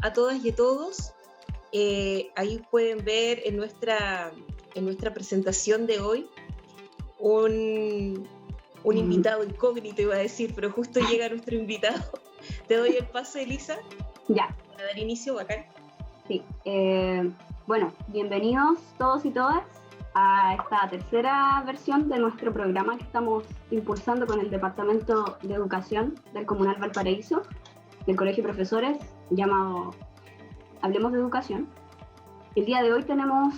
a todas y a todos. Ahí pueden ver en nuestra presentación de hoy un invitado incógnito, iba a decir, pero justo llega nuestro invitado. Te doy el pase, Elisa. Ya. Para dar inicio, bacán. Sí. Bueno, bienvenidos todos y todas a esta tercera versión de nuestro programa que estamos impulsando con el Departamento de Educación del Comunal Valparaíso, del Colegio de Profesores, llamado Hablemos de Educación. El día de hoy tenemos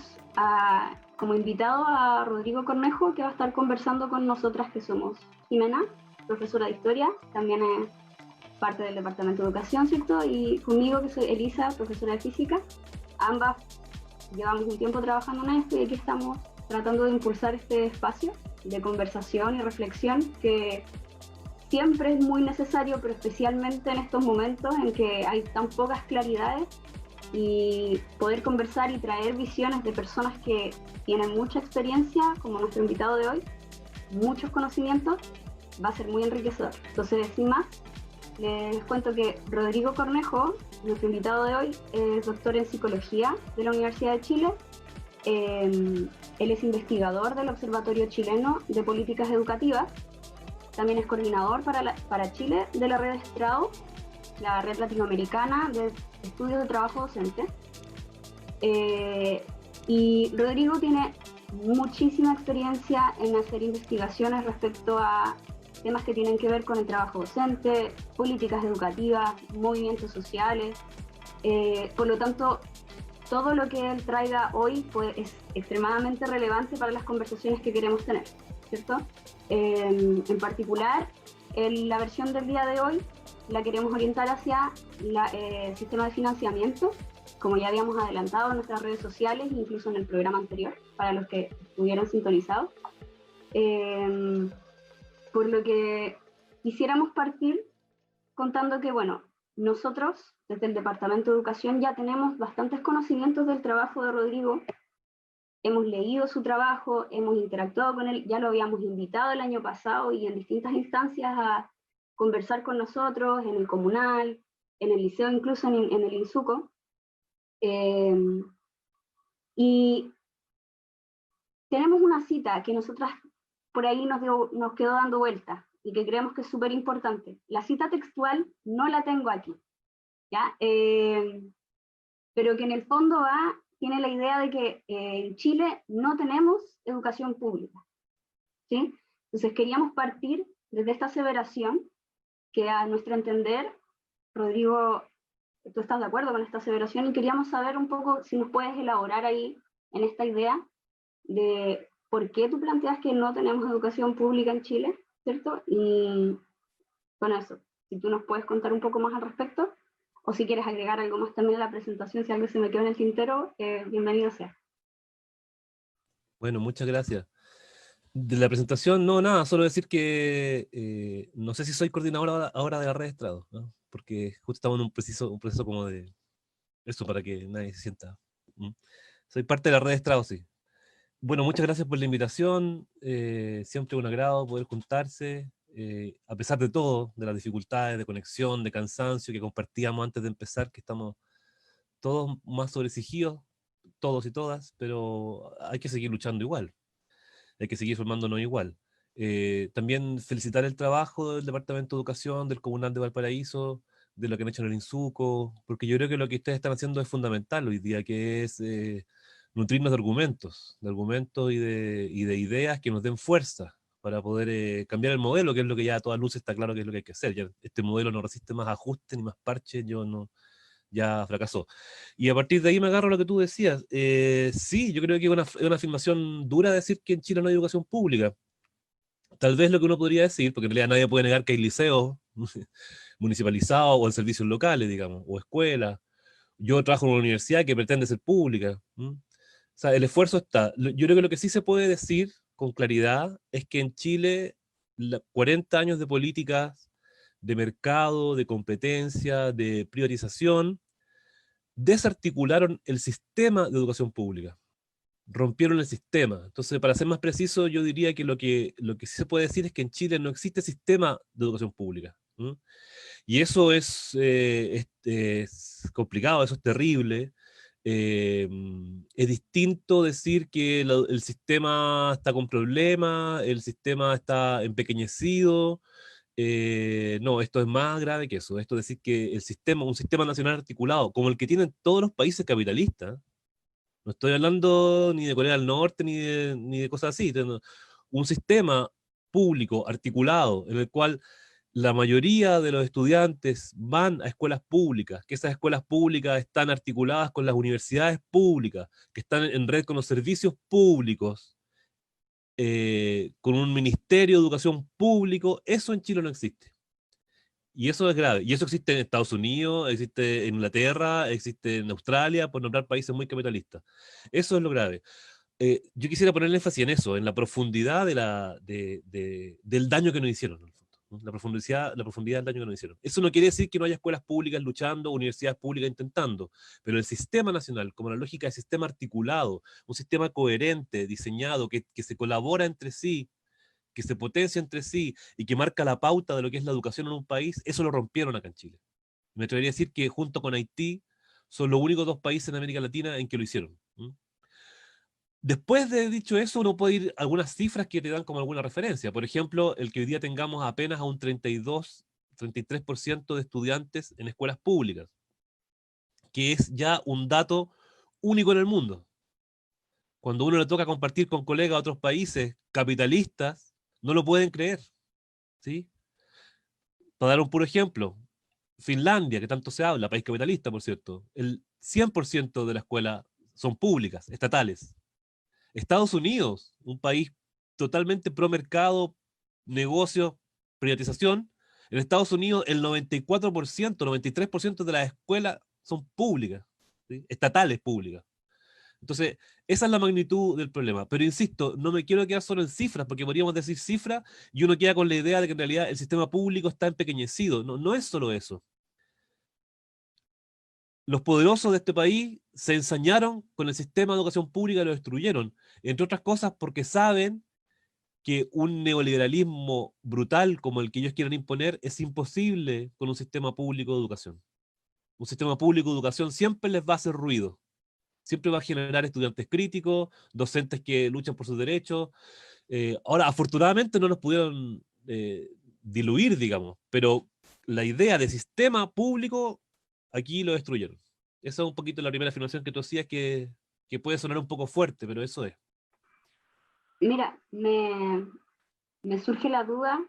como invitado a Rodrigo Cornejo, que va a estar conversando con nosotras, que somos Jimena, profesora de Historia, también es parte del Departamento de Educación, ¿cierto? Y conmigo, que soy Elisa, profesora de Física. Ambas llevamos un tiempo trabajando en esto y aquí estamos tratando de impulsar este espacio de conversación y reflexión que siempre es muy necesario, pero especialmente en estos momentos en que hay tan pocas claridades, y poder conversar y traer visiones de personas que tienen mucha experiencia, como nuestro invitado de hoy, muchos conocimientos, va a ser muy enriquecedor. Entonces, sin más, les cuento que Rodrigo Cornejo, nuestro invitado de hoy, es doctor en Psicología de la Universidad de Chile. Él es investigador del Observatorio Chileno de Políticas Educativas. También es coordinador para Chile de la red Estrado, la red latinoamericana de estudios de trabajo docente. Y Rodrigo tiene muchísima experiencia en hacer investigaciones respecto a temas que tienen que ver con el trabajo docente, políticas educativas, movimientos sociales. Por lo tanto, todo lo que él traiga hoy pues, es extremadamente relevante para las conversaciones que queremos tener, ¿cierto? En particular, la versión del día de hoy la queremos orientar hacia el sistema de financiamiento, como ya habíamos adelantado en nuestras redes sociales, incluso en el programa anterior, para los que estuvieron sintonizados. Por lo que quisiéramos partir contando que, bueno, nosotros desde el Departamento de Educación ya tenemos bastantes conocimientos del trabajo de Rodrigo, hemos leído su trabajo, hemos interactuado con él, ya lo habíamos invitado el año pasado y en distintas instancias a conversar con nosotros, en el comunal, en el liceo, incluso en el INSUCO. Y tenemos una cita que nosotras por ahí nos quedó dando vueltas y que creemos que es súper importante. La cita textual no la tengo aquí, ¿ya? Pero que en el fondo tiene la idea de que en Chile no tenemos educación pública, ¿sí? Entonces queríamos partir desde esta aseveración, que a nuestro entender, Rodrigo, tú estás de acuerdo con esta aseveración, y queríamos saber un poco si nos puedes elaborar ahí en esta idea de por qué tú planteas que no tenemos educación pública en Chile, ¿cierto? Y con eso, si tú nos puedes contar un poco más al respecto, o si quieres agregar algo más también a la presentación, si algo se me quedó en el tintero, bienvenido sea. Bueno, muchas gracias. De la presentación, no, nada, solo decir que no sé si soy coordinador ahora de la red de Estrado, ¿no? Porque justo estamos en un proceso como de eso, para que nadie se sienta. Soy parte de la red de Estrado, sí. Bueno, muchas gracias por la invitación, siempre un agrado poder juntarse, a pesar de todo, de las dificultades de conexión, de cansancio que compartíamos antes de empezar, que estamos todos más sobreexigidos, todos y todas, pero hay que seguir luchando igual. Hay que seguir formándonos igual. También felicitar el trabajo del Departamento de Educación, del Comunal de Valparaíso, de lo que han hecho en el INSUCO, porque yo creo que lo que ustedes están haciendo es fundamental hoy día, que es nutrirnos de argumentos y de ideas que nos den fuerza para poder cambiar el modelo, que es lo que ya a todas luces está claro que es lo que hay que hacer. Ya este modelo no resiste más ajustes ni más parches, ya fracasó. Y a partir de ahí me agarro a lo que tú decías. Sí, yo creo que es una afirmación dura decir que en Chile no hay educación pública. Tal vez lo que uno podría decir, porque en realidad nadie puede negar que hay liceos municipalizados o en servicios locales, digamos, o escuelas. Yo trabajo en una universidad que pretende ser pública. O sea, el esfuerzo está. Yo creo que lo que sí se puede decir con claridad es que en Chile 40 años de políticas de mercado, de competencia, de priorización, desarticularon el sistema de educación pública, rompieron el sistema. Entonces, para ser más preciso, yo diría que lo que sí se puede decir es que en Chile no existe sistema de educación pública. ¿Mm? Y eso es complicado, eso es terrible. Es distinto decir que el sistema está con problemas, el sistema está empequeñecido. No, esto es más grave que eso. Esto es decir que un sistema nacional articulado, como el que tienen todos los países capitalistas, no estoy hablando ni de Corea del Norte ni de cosas así, un sistema público articulado en el cual la mayoría de los estudiantes van a escuelas públicas, que esas escuelas públicas están articuladas con las universidades públicas, que están en red con los servicios públicos, con un ministerio de educación público, eso en Chile no existe. Y eso es grave. Y eso existe en Estados Unidos, existe en Inglaterra, existe en Australia, por nombrar países muy capitalistas. Eso es lo grave. Yo quisiera poner énfasis en eso, en la profundidad del daño que nos hicieron, en el fondo, ¿no? La profundidad del daño que nos hicieron. Eso no quiere decir que no haya escuelas públicas luchando, universidades públicas intentando, pero el sistema nacional, como la lógica de sistema articulado, un sistema coherente, diseñado, que se colabora entre sí, que se potencia entre sí y que marca la pauta de lo que es la educación en un país, eso lo rompieron acá en Chile. Me atrevería a decir que junto con Haití son los únicos dos países en América Latina en que lo hicieron. Después de dicho eso, uno puede ir a algunas cifras que te dan como alguna referencia. Por ejemplo, el que hoy día tengamos apenas a un 33% de estudiantes en escuelas públicas, que es ya un dato único en el mundo. Cuando uno le toca compartir con colegas de otros países capitalistas, no lo pueden creer, ¿sí? Para dar un puro ejemplo, Finlandia, que tanto se habla, país capitalista, por cierto, el 100% de la escuela son públicas, estatales. Estados Unidos, un país totalmente pro mercado, negocio, privatización. En Estados Unidos el 94%, 93% de las escuelas son públicas, ¿sí? Estatales públicas. Entonces, esa es la magnitud del problema. Pero insisto, no me quiero quedar solo en cifras, porque podríamos decir cifras y uno queda con la idea de que en realidad el sistema público está empequeñecido. No, no es solo eso. Los poderosos de este país se ensañaron con el sistema de educación pública y lo destruyeron, entre otras cosas porque saben que un neoliberalismo brutal como el que ellos quieren imponer es imposible con un sistema público de educación. Un sistema público de educación siempre les va a hacer ruido, siempre va a generar estudiantes críticos, docentes que luchan por sus derechos. Ahora, afortunadamente no nos pudieron diluir, digamos, pero la idea de sistema público aquí lo destruyeron. Esa es un poquito la primera afirmación que tú hacías que puede sonar un poco fuerte, pero eso es. Mira, me surge la duda,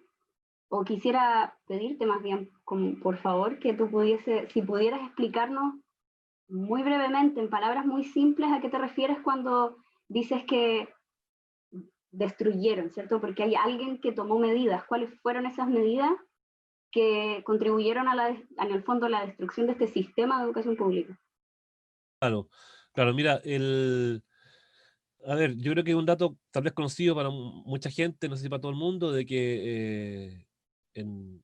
o quisiera pedirte más bien, como, por favor, que tú si pudieras explicarnos muy brevemente, en palabras muy simples, a qué te refieres cuando dices que destruyeron, ¿cierto? Porque hay alguien que tomó medidas. ¿Cuáles fueron esas medidas que contribuyeron en el fondo a la destrucción de este sistema de educación pública? Claro, claro, mira, a ver, yo creo que es un dato tal vez conocido para mucha gente, no sé si para todo el mundo, de que en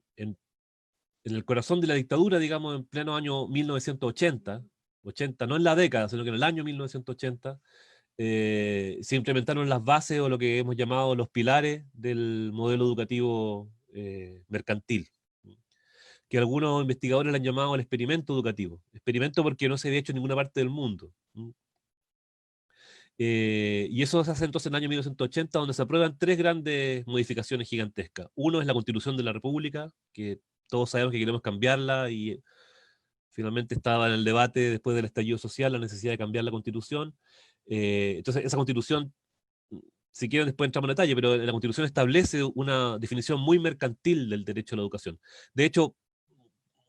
el corazón de la dictadura, digamos, en pleno año 1980, 80, no en la década, sino que en el año 1980, se implementaron las bases o lo que hemos llamado los pilares del modelo educativo mercantil, que algunos investigadores le han llamado el experimento educativo. Experimento porque no se había hecho en ninguna parte del mundo. Y eso se hace entonces en el año 1980, donde se aprueban tres grandes modificaciones gigantescas. Uno es la Constitución de la República, que todos sabemos que queremos cambiarla y finalmente estaba en el debate después del estallido social la necesidad de cambiar la Constitución. Entonces esa Constitución, si quieren después entramos en detalle, pero la Constitución establece una definición muy mercantil del derecho a la educación. De hecho,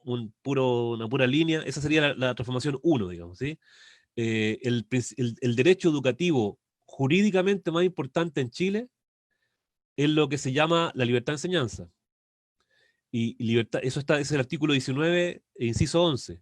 una pura línea, esa sería la transformación 1, digamos, ¿sí? El derecho educativo jurídicamente más importante en Chile es lo que se llama la libertad de enseñanza. Y libertad, es el artículo 19, inciso 11.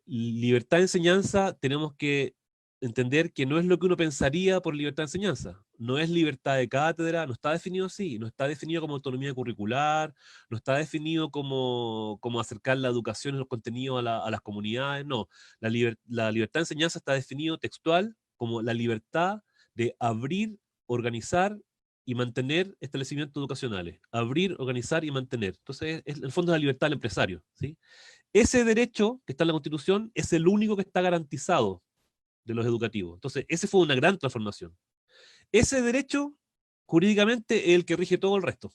Libertad de enseñanza tenemos que entender que no es lo que uno pensaría por libertad de enseñanza. No es libertad de cátedra, no está definido así, no está definido como autonomía curricular, no está definido como acercar la educación y los contenidos a las comunidades, no. La libertad de enseñanza está definido textual como la libertad de abrir, organizar y mantener establecimientos educacionales. Abrir, organizar y mantener. Entonces, en el fondo es la libertad del empresario, ¿sí? Ese derecho que está en la Constitución es el único que está garantizado de los educativos. Entonces, ese fue una gran transformación. Ese derecho, jurídicamente, es el que rige todo el resto.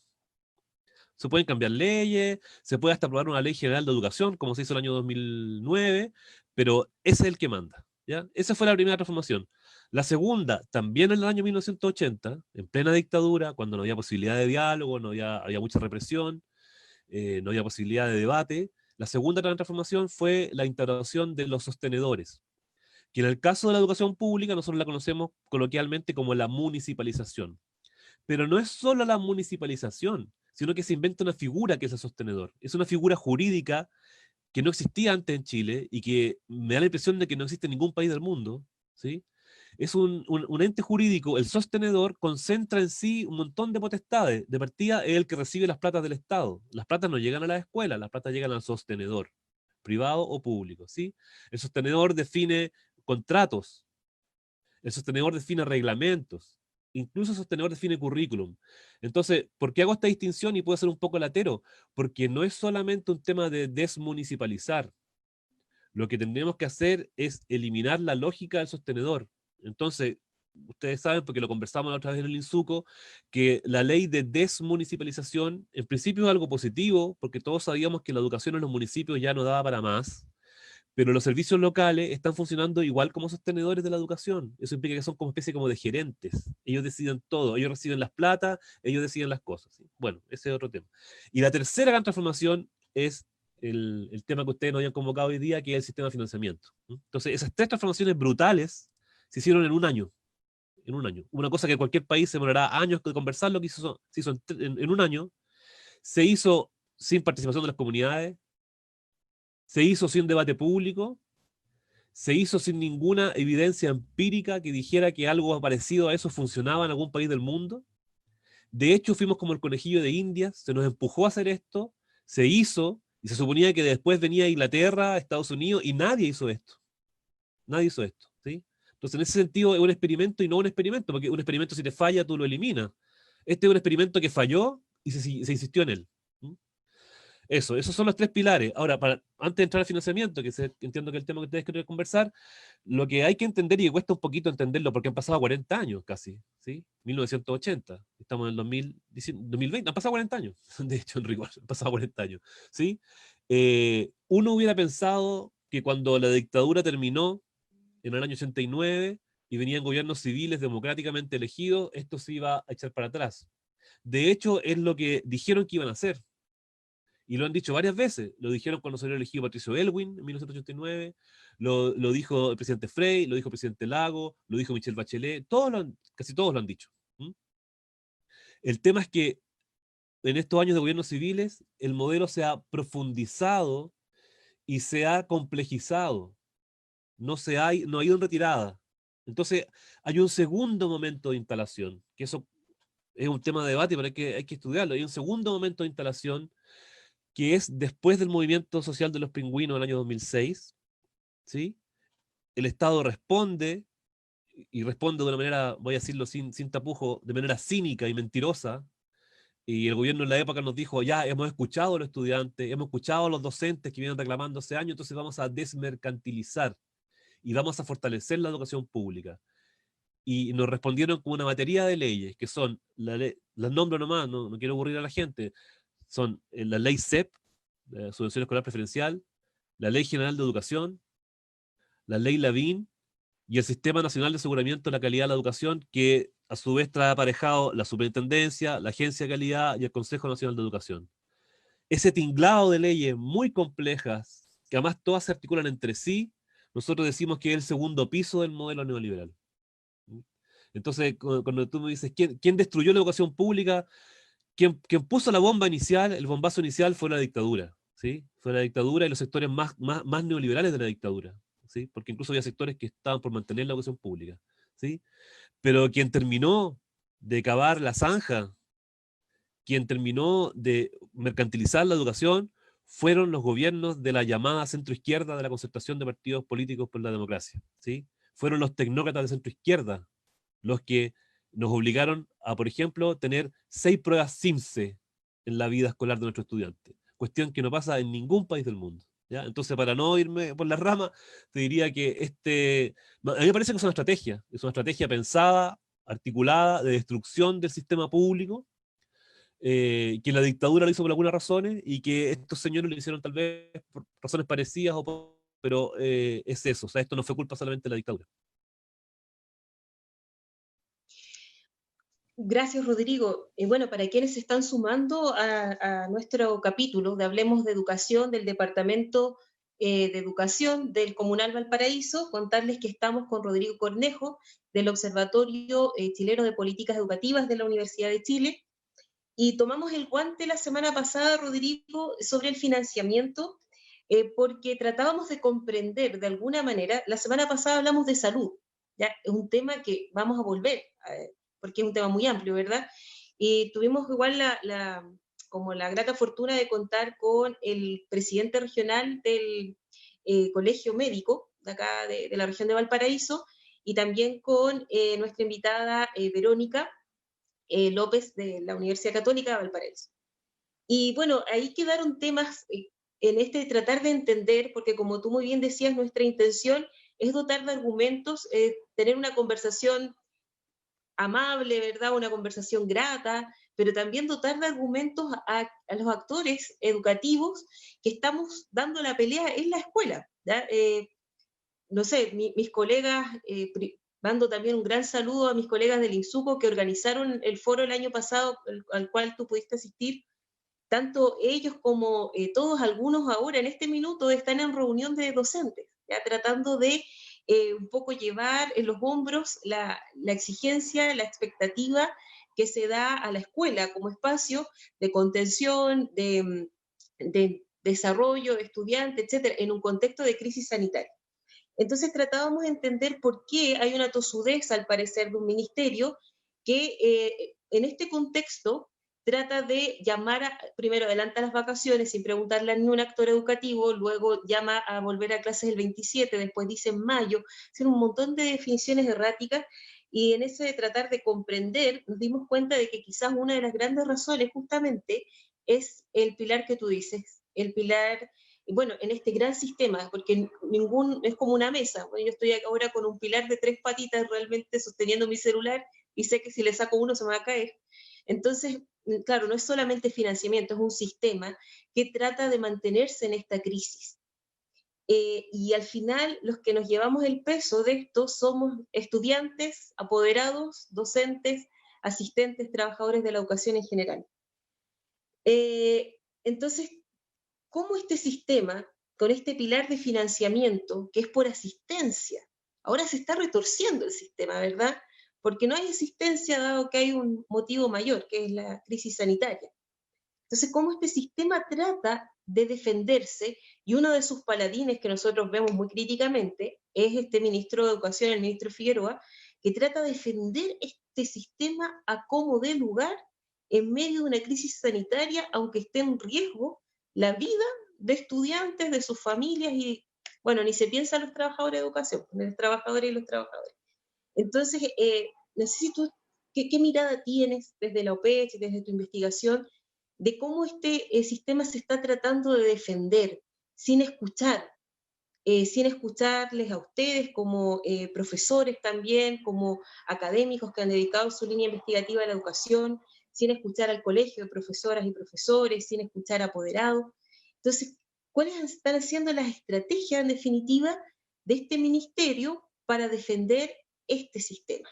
Se pueden cambiar leyes, se puede hasta aprobar una ley general de educación, como se hizo el año 2009, pero ese es el que manda, ¿ya? Esa fue la primera transformación. La segunda, también en el año 1980, en plena dictadura, cuando no había posibilidad de diálogo, había mucha represión, no había posibilidad de debate, la segunda gran transformación fue la instauración de los sostenedores, que en el caso de la educación pública nosotros la conocemos coloquialmente como la municipalización. Pero no es solo la municipalización, sino que se inventa una figura que es el sostenedor. Es una figura jurídica que no existía antes en Chile y que me da la impresión de que no existe en ningún país del mundo, ¿sí? Es un ente jurídico, el sostenedor concentra en sí un montón de potestades. De partida es el que recibe las platas del Estado. Las platas no llegan a la escuela, las platas llegan al sostenedor, privado o público, ¿sí? El sostenedor define contratos, el sostenedor define reglamentos, incluso el sostenedor define currículum. Entonces, ¿por qué hago esta distinción y puede ser un poco latero? Porque no es solamente un tema de desmunicipalizar. Lo que tendríamos que hacer es eliminar la lógica del sostenedor. Entonces, ustedes saben, porque lo conversamos la otra vez en el INSUCO, que la ley de desmunicipalización en principio es algo positivo, porque todos sabíamos que la educación en los municipios ya no daba para más, pero los servicios locales están funcionando igual como sostenedores de la educación. Eso implica que son como especie como de gerentes. Ellos deciden todo, ellos reciben las plata, ellos deciden las cosas, ¿sí? Bueno, ese es otro tema. Y la tercera gran transformación es el tema que ustedes nos habían convocado hoy día, que es el sistema de financiamiento. Entonces, esas tres transformaciones brutales se hicieron en un año. En un año. Una cosa que cualquier país se demorará años de conversar, lo que se hizo en un año. Se hizo sin participación de las comunidades, se hizo sin debate público, se hizo sin ninguna evidencia empírica que dijera que algo parecido a eso funcionaba en algún país del mundo. De hecho, fuimos como el conejillo de Indias, se nos empujó a hacer esto, se hizo, y se suponía que después venía Inglaterra, Estados Unidos, y nadie hizo esto. Nadie hizo esto, ¿sí? Entonces, en ese sentido, es un experimento y no un experimento, porque un experimento si te falla, tú lo eliminas. Este es un experimento que falló y se insistió en él. Esos son los tres pilares. Ahora, antes de entrar al financiamiento, entiendo que es el tema que ustedes quieren conversar, lo que hay que entender, y que cuesta un poquito entenderlo, porque han pasado 40 años casi, ¿sí? 1980, estamos en el 2020, han pasado 40 años, de hecho, en rigor, han pasado 40 años, ¿sí? Uno hubiera pensado que cuando la dictadura terminó, en el año 89, y venían gobiernos civiles democráticamente elegidos, esto se iba a echar para atrás. De hecho, es lo que dijeron que iban a hacer. Y lo han dicho varias veces. Lo dijeron cuando salió elegido Patricio Elwin en 1989, lo dijo el presidente Frey, lo dijo el presidente Lago, lo dijo Michelle Bachelet, casi todos lo han dicho. El tema es que en estos años de gobiernos civiles el modelo se ha profundizado y se ha complejizado. No ha ido en retirada. Entonces hay un segundo momento de instalación, que eso es un tema de debate, pero hay que estudiarlo. Hay un segundo momento de instalación que es después del movimiento social de los pingüinos del año 2006, ¿sí? El Estado responde, y responde de una manera, voy a decirlo sin tapujo, de manera cínica y mentirosa, y el gobierno en la época nos dijo, ya hemos escuchado a los estudiantes, hemos escuchado a los docentes que vienen reclamando hace años, entonces vamos a desmercantilizar y vamos a fortalecer la educación pública. Y nos respondieron con una batería de leyes, que son, las nombro nomás, no quiero aburrir a la gente, son la ley CEP, la subvención escolar preferencial, la Ley General de Educación, la Ley Lavín y el Sistema Nacional de Aseguramiento de la Calidad de la Educación, que a su vez trae aparejado la Superintendencia, la Agencia de Calidad y el Consejo Nacional de Educación. Ese tinglado de leyes muy complejas, que además todas se articulan entre sí, nosotros decimos que es el segundo piso del modelo neoliberal. Entonces, cuando tú me dices, ¿quién destruyó la educación pública? Quien puso la bomba inicial, el bombazo inicial fue la dictadura, ¿sí? Fue la dictadura y los sectores más neoliberales de la dictadura, ¿sí? Porque incluso había sectores que estaban por mantener la educación pública, ¿sí? Pero quien terminó de cavar la zanja, quien terminó de mercantilizar la educación, fueron los gobiernos de la llamada centroizquierda de la concertación de partidos políticos por la democracia, ¿sí? Fueron los tecnócratas de centroizquierda los que nos obligaron por ejemplo, tener 6 pruebas CIMSE en la vida escolar de nuestro estudiante, cuestión que no pasa en ningún país del mundo. ¿Ya? Entonces, para no irme por las ramas, te diría que a mí me parece que es una estrategia pensada, articulada, de destrucción del sistema público, que la dictadura lo hizo por algunas razones, y que estos señores lo hicieron tal vez por razones parecidas, pero es eso, o sea, esto no fue culpa solamente de la dictadura. Gracias, Rodrigo. Y bueno, para quienes se están sumando a nuestro capítulo de Hablemos de Educación del Departamento de Educación del Comunal Valparaíso, contarles que estamos con Rodrigo Cornejo del Observatorio Chileno de Políticas Educativas de la Universidad de Chile, y tomamos el guante la semana pasada, Rodrigo, sobre el financiamiento, porque tratábamos de comprender de alguna manera. La semana pasada hablamos de salud, ¿ya? Es un tema que vamos a volver, porque es un tema muy amplio, ¿verdad? Y tuvimos igual como la grata fortuna de contar con el presidente regional del Colegio Médico, de acá de la región de Valparaíso, y también con nuestra invitada Verónica López de la Universidad Católica de Valparaíso. Y bueno, ahí quedaron temas en este tratar de entender, porque como tú muy bien decías, nuestra intención es dotar de argumentos, tener una conversación amable, ¿verdad? Una conversación grata, pero también dotar de argumentos a los actores educativos que estamos dando la pelea en la escuela, ¿ya? No sé, mis colegas, mando también un gran saludo a mis colegas del INSUCO que organizaron el foro el año pasado, al cual tú pudiste asistir. Tanto ellos como todos, algunos ahora en este minuto están en reunión de docentes, ya tratando de un poco llevar en los hombros la exigencia, la expectativa que se da a la escuela como espacio de contención, de desarrollo de estudiantes, etcétera, en un contexto de crisis sanitaria. Entonces tratábamos de entender por qué hay una tosudez, al parecer, de un ministerio que en este contexto trata de llamar, primero adelanta las vacaciones sin preguntarle a ni un actor educativo, luego llama a volver a clases el 27, después dice en mayo, es un montón de definiciones erráticas, y en ese de tratar de comprender nos dimos cuenta de que quizás una de las grandes razones justamente es el pilar que tú dices, el pilar, bueno, en este gran sistema, porque es como una mesa. Bueno, yo estoy ahora con un pilar de 3 patitas realmente sosteniendo mi celular y sé que si le saco uno se me va a caer. Entonces, claro, no es solamente financiamiento, es un sistema que trata de mantenerse en esta crisis. Y al final los que nos llevamos el peso de esto somos estudiantes, apoderados, docentes, asistentes, trabajadores de la educación en general. Entonces, ¿cómo este sistema, con este pilar de financiamiento, que es por asistencia, ahora se está retorciendo el sistema, ¿verdad? Porque no hay asistencia dado que hay un motivo mayor, que es la crisis sanitaria. Entonces, ¿cómo este sistema trata de defenderse? Y uno de sus paladines que nosotros vemos muy críticamente es este ministro de Educación, el ministro Figueroa, que trata de defender este sistema a como dé lugar en medio de una crisis sanitaria, aunque esté en riesgo la vida de estudiantes, de sus familias, y bueno, ni se piensa en los trabajadores de educación, en los trabajadores y los trabajadores. Entonces, necesito, ¿qué mirada tienes desde la OPECH, desde tu investigación, de cómo este sistema se está tratando de defender sin sin escucharles a ustedes como profesores también, como académicos que han dedicado su línea investigativa a la educación, sin escuchar al colegio de profesoras y profesores, sin escuchar a apoderados? Entonces, ¿cuáles están siendo las estrategias en definitiva de este ministerio para defender este sistema?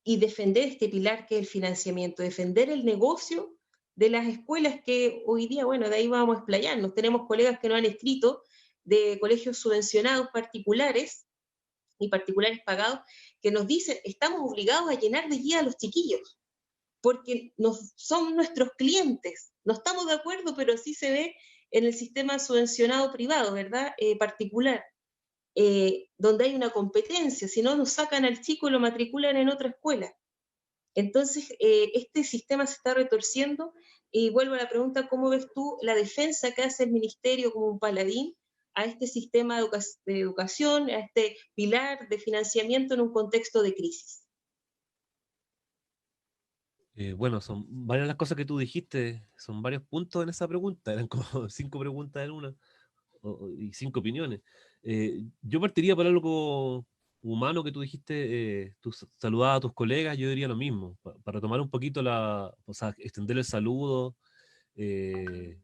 Y defender este pilar que es el financiamiento, defender el negocio de las escuelas que hoy día, bueno, de ahí vamos a explayarnos. Tenemos colegas que nos han escrito de colegios subvencionados particulares y particulares pagados, que nos dicen, estamos obligados a llenar de guía a los chiquillos, porque son nuestros clientes. No estamos de acuerdo, pero así se ve en el sistema subvencionado privado, ¿verdad? Particular. Donde hay una competencia, si no nos sacan al chico y lo matriculan en otra escuela. Entonces, este sistema se está retorciendo, y vuelvo a la pregunta, ¿cómo ves tú la defensa que hace el ministerio como un paladín a este sistema de educación, a este pilar de financiamiento en un contexto de crisis? Bueno, son varias las cosas que tú dijiste, son varios puntos en esa pregunta, eran como 5 preguntas en una, y 5 opiniones. Yo partiría por algo humano que tú dijiste, tú saludabas a tus colegas, yo diría lo mismo, para tomar un poquito o sea, extender el saludo, l-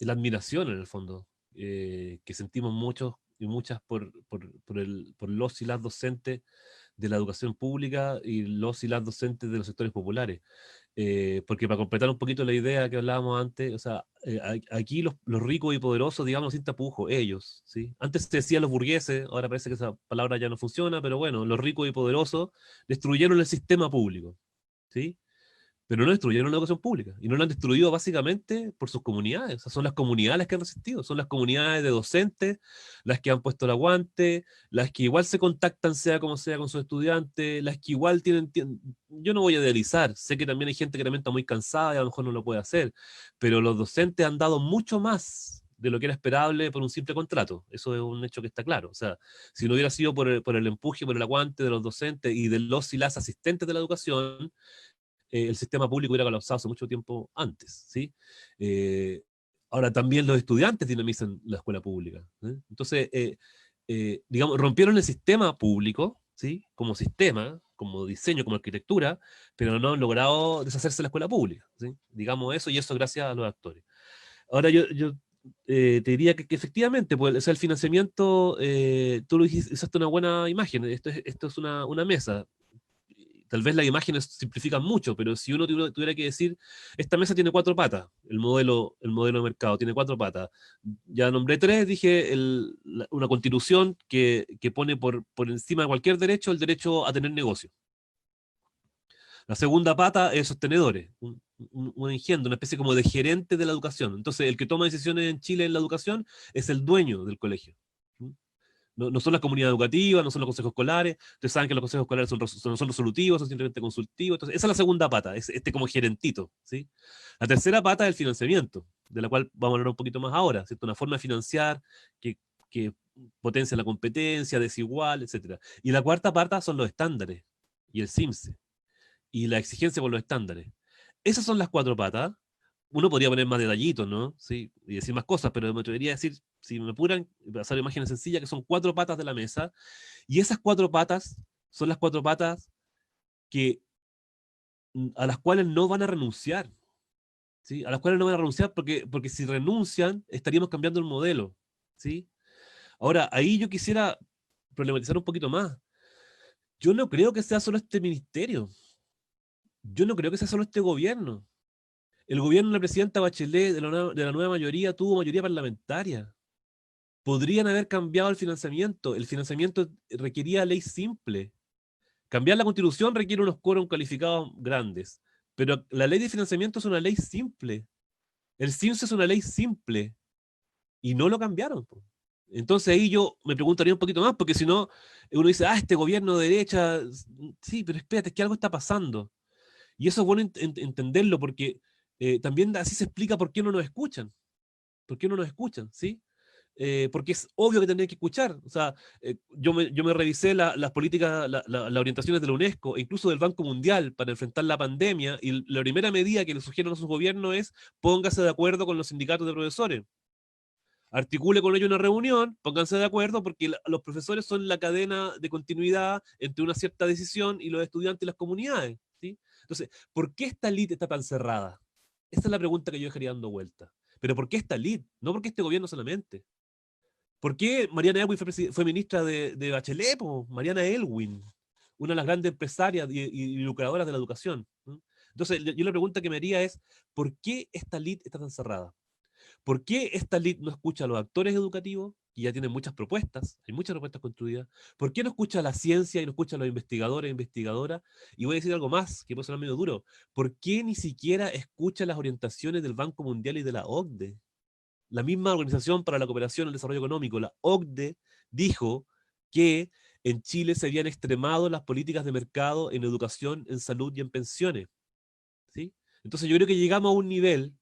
la admiración en el fondo, que sentimos muchos y muchas por los y las docentes de la educación pública y los y las docentes de los sectores populares. Porque para completar un poquito la idea que hablábamos antes, o sea, aquí los ricos y poderosos, digamos sin tapujos, ellos, ¿sí? Antes se decía los burgueses, ahora parece que esa palabra ya no funciona, pero bueno, los ricos y poderosos destruyeron el sistema público, ¿sí? Pero no destruyeron la educación pública y no la han destruido básicamente por sus comunidades. O sea, son las comunidades las que han resistido, son las comunidades de docentes las que han puesto el aguante, las que igual se contactan sea como sea con sus estudiantes, las que igual yo no voy a idealizar, sé que también hay gente que también está muy cansada y a lo mejor no lo puede hacer, pero los docentes han dado mucho más de lo que era esperable por un simple contrato. Eso es un hecho que está claro. O sea, si no hubiera sido por el empuje, por el aguante de los docentes y de los y las asistentes de la educación, el sistema público hubiera colapsado hace mucho tiempo antes, ¿sí? Eh, Ahora también los estudiantes dinamizan la escuela pública, ¿eh? Entonces, digamos, rompieron el sistema público, ¿sí? Como sistema, como diseño, como arquitectura, pero no han logrado deshacerse de la escuela pública, ¿sí? Digamos eso, y eso gracias a los actores. Ahora yo te diría que efectivamente, pues, o sea, el financiamiento, tú lo dijiste, usaste una buena imagen, esto es una mesa, tal vez las imágenes simplifican mucho, pero si uno tuviera que decir, esta mesa tiene 4 patas, el modelo de mercado tiene 4 patas. Ya nombré 3, dije una constitución que pone por encima de cualquier derecho el derecho a tener negocio. La segunda pata es sostenedores, un engendro, una especie como de gerente de la educación. Entonces, el que toma decisiones en Chile en la educación es el dueño del colegio. No son las comunidades educativas, no son los consejos escolares. Ustedes saben que los consejos escolares no son resolutivos, son simplemente consultivos. Entonces, esa es la segunda pata, es este como gerentito, ¿sí? La tercera pata es el financiamiento, de la cual vamos a hablar un poquito más ahora, ¿cierto? Una forma de financiar que potencia la competencia, desigual, etcétera. Y la cuarta pata son los estándares y el CIMSE y la exigencia por los estándares. Esas son las 4 patas. Uno podría poner más detallitos, ¿no? Sí, y decir más cosas, pero me atrevería a decir, si me apuran, pasar imágenes sencillas, que son 4 patas de la mesa, y esas 4 patas son las 4 patas que, a las cuales no van a renunciar, ¿sí? A las cuales no van a renunciar porque si renuncian, estaríamos cambiando el modelo, ¿sí? Ahora, ahí yo quisiera problematizar un poquito más. Yo no creo que sea solo este ministerio, yo no creo que sea solo este gobierno. El gobierno de la presidenta Bachelet, de la nueva mayoría, tuvo mayoría parlamentaria. Podrían haber cambiado el financiamiento. El financiamiento requería ley simple. Cambiar la constitución requiere unos quórum calificados grandes. Pero la ley de financiamiento es una ley simple. El CIMSE es una ley simple. Y no lo cambiaron, po. Entonces ahí yo me preguntaría un poquito más, porque si no, uno dice, este gobierno de derecha, sí, pero espérate, es que algo está pasando. Y eso es bueno entenderlo, porque también así se explica por qué no nos escuchan. ¿Por qué no nos escuchan? ¿Sí? Porque es obvio que tendrían que escuchar. O sea, yo me revisé las políticas, las orientaciones de la UNESCO e incluso del Banco Mundial para enfrentar la pandemia, y la primera medida que le sugieren a sus gobiernos es póngase de acuerdo con los sindicatos de profesores. Articule con ellos una reunión, pónganse de acuerdo, porque los profesores son la cadena de continuidad entre una cierta decisión y los estudiantes y las comunidades, ¿sí? Entonces, ¿por qué esta elite está tan cerrada? Esa es la pregunta que yo dejaría dando vuelta. ¿Pero por qué esta elite? No porque este gobierno solamente. ¿Por qué Mariana Elwin fue ministra de Bachelet? Po? Mariana Elwin, una de las grandes empresarias y lucradoras de la educación. ¿No? Entonces, yo la pregunta que me haría es, ¿por qué esta elite está tan cerrada? ¿Por qué esta elite no escucha a los actores educativos, que ya tienen muchas propuestas, hay muchas propuestas construidas? ¿Por qué no escucha a la ciencia y no escucha a los investigadores e investigadoras? Y voy a decir algo más, que puede sonar medio duro. ¿Por qué ni siquiera escucha las orientaciones del Banco Mundial y de la OCDE? La misma Organización para la Cooperación y el Desarrollo Económico, la OCDE, dijo que en Chile se habían extremado las políticas de mercado en educación, en salud y en pensiones, ¿sí? Entonces yo creo que llegamos a un nivel,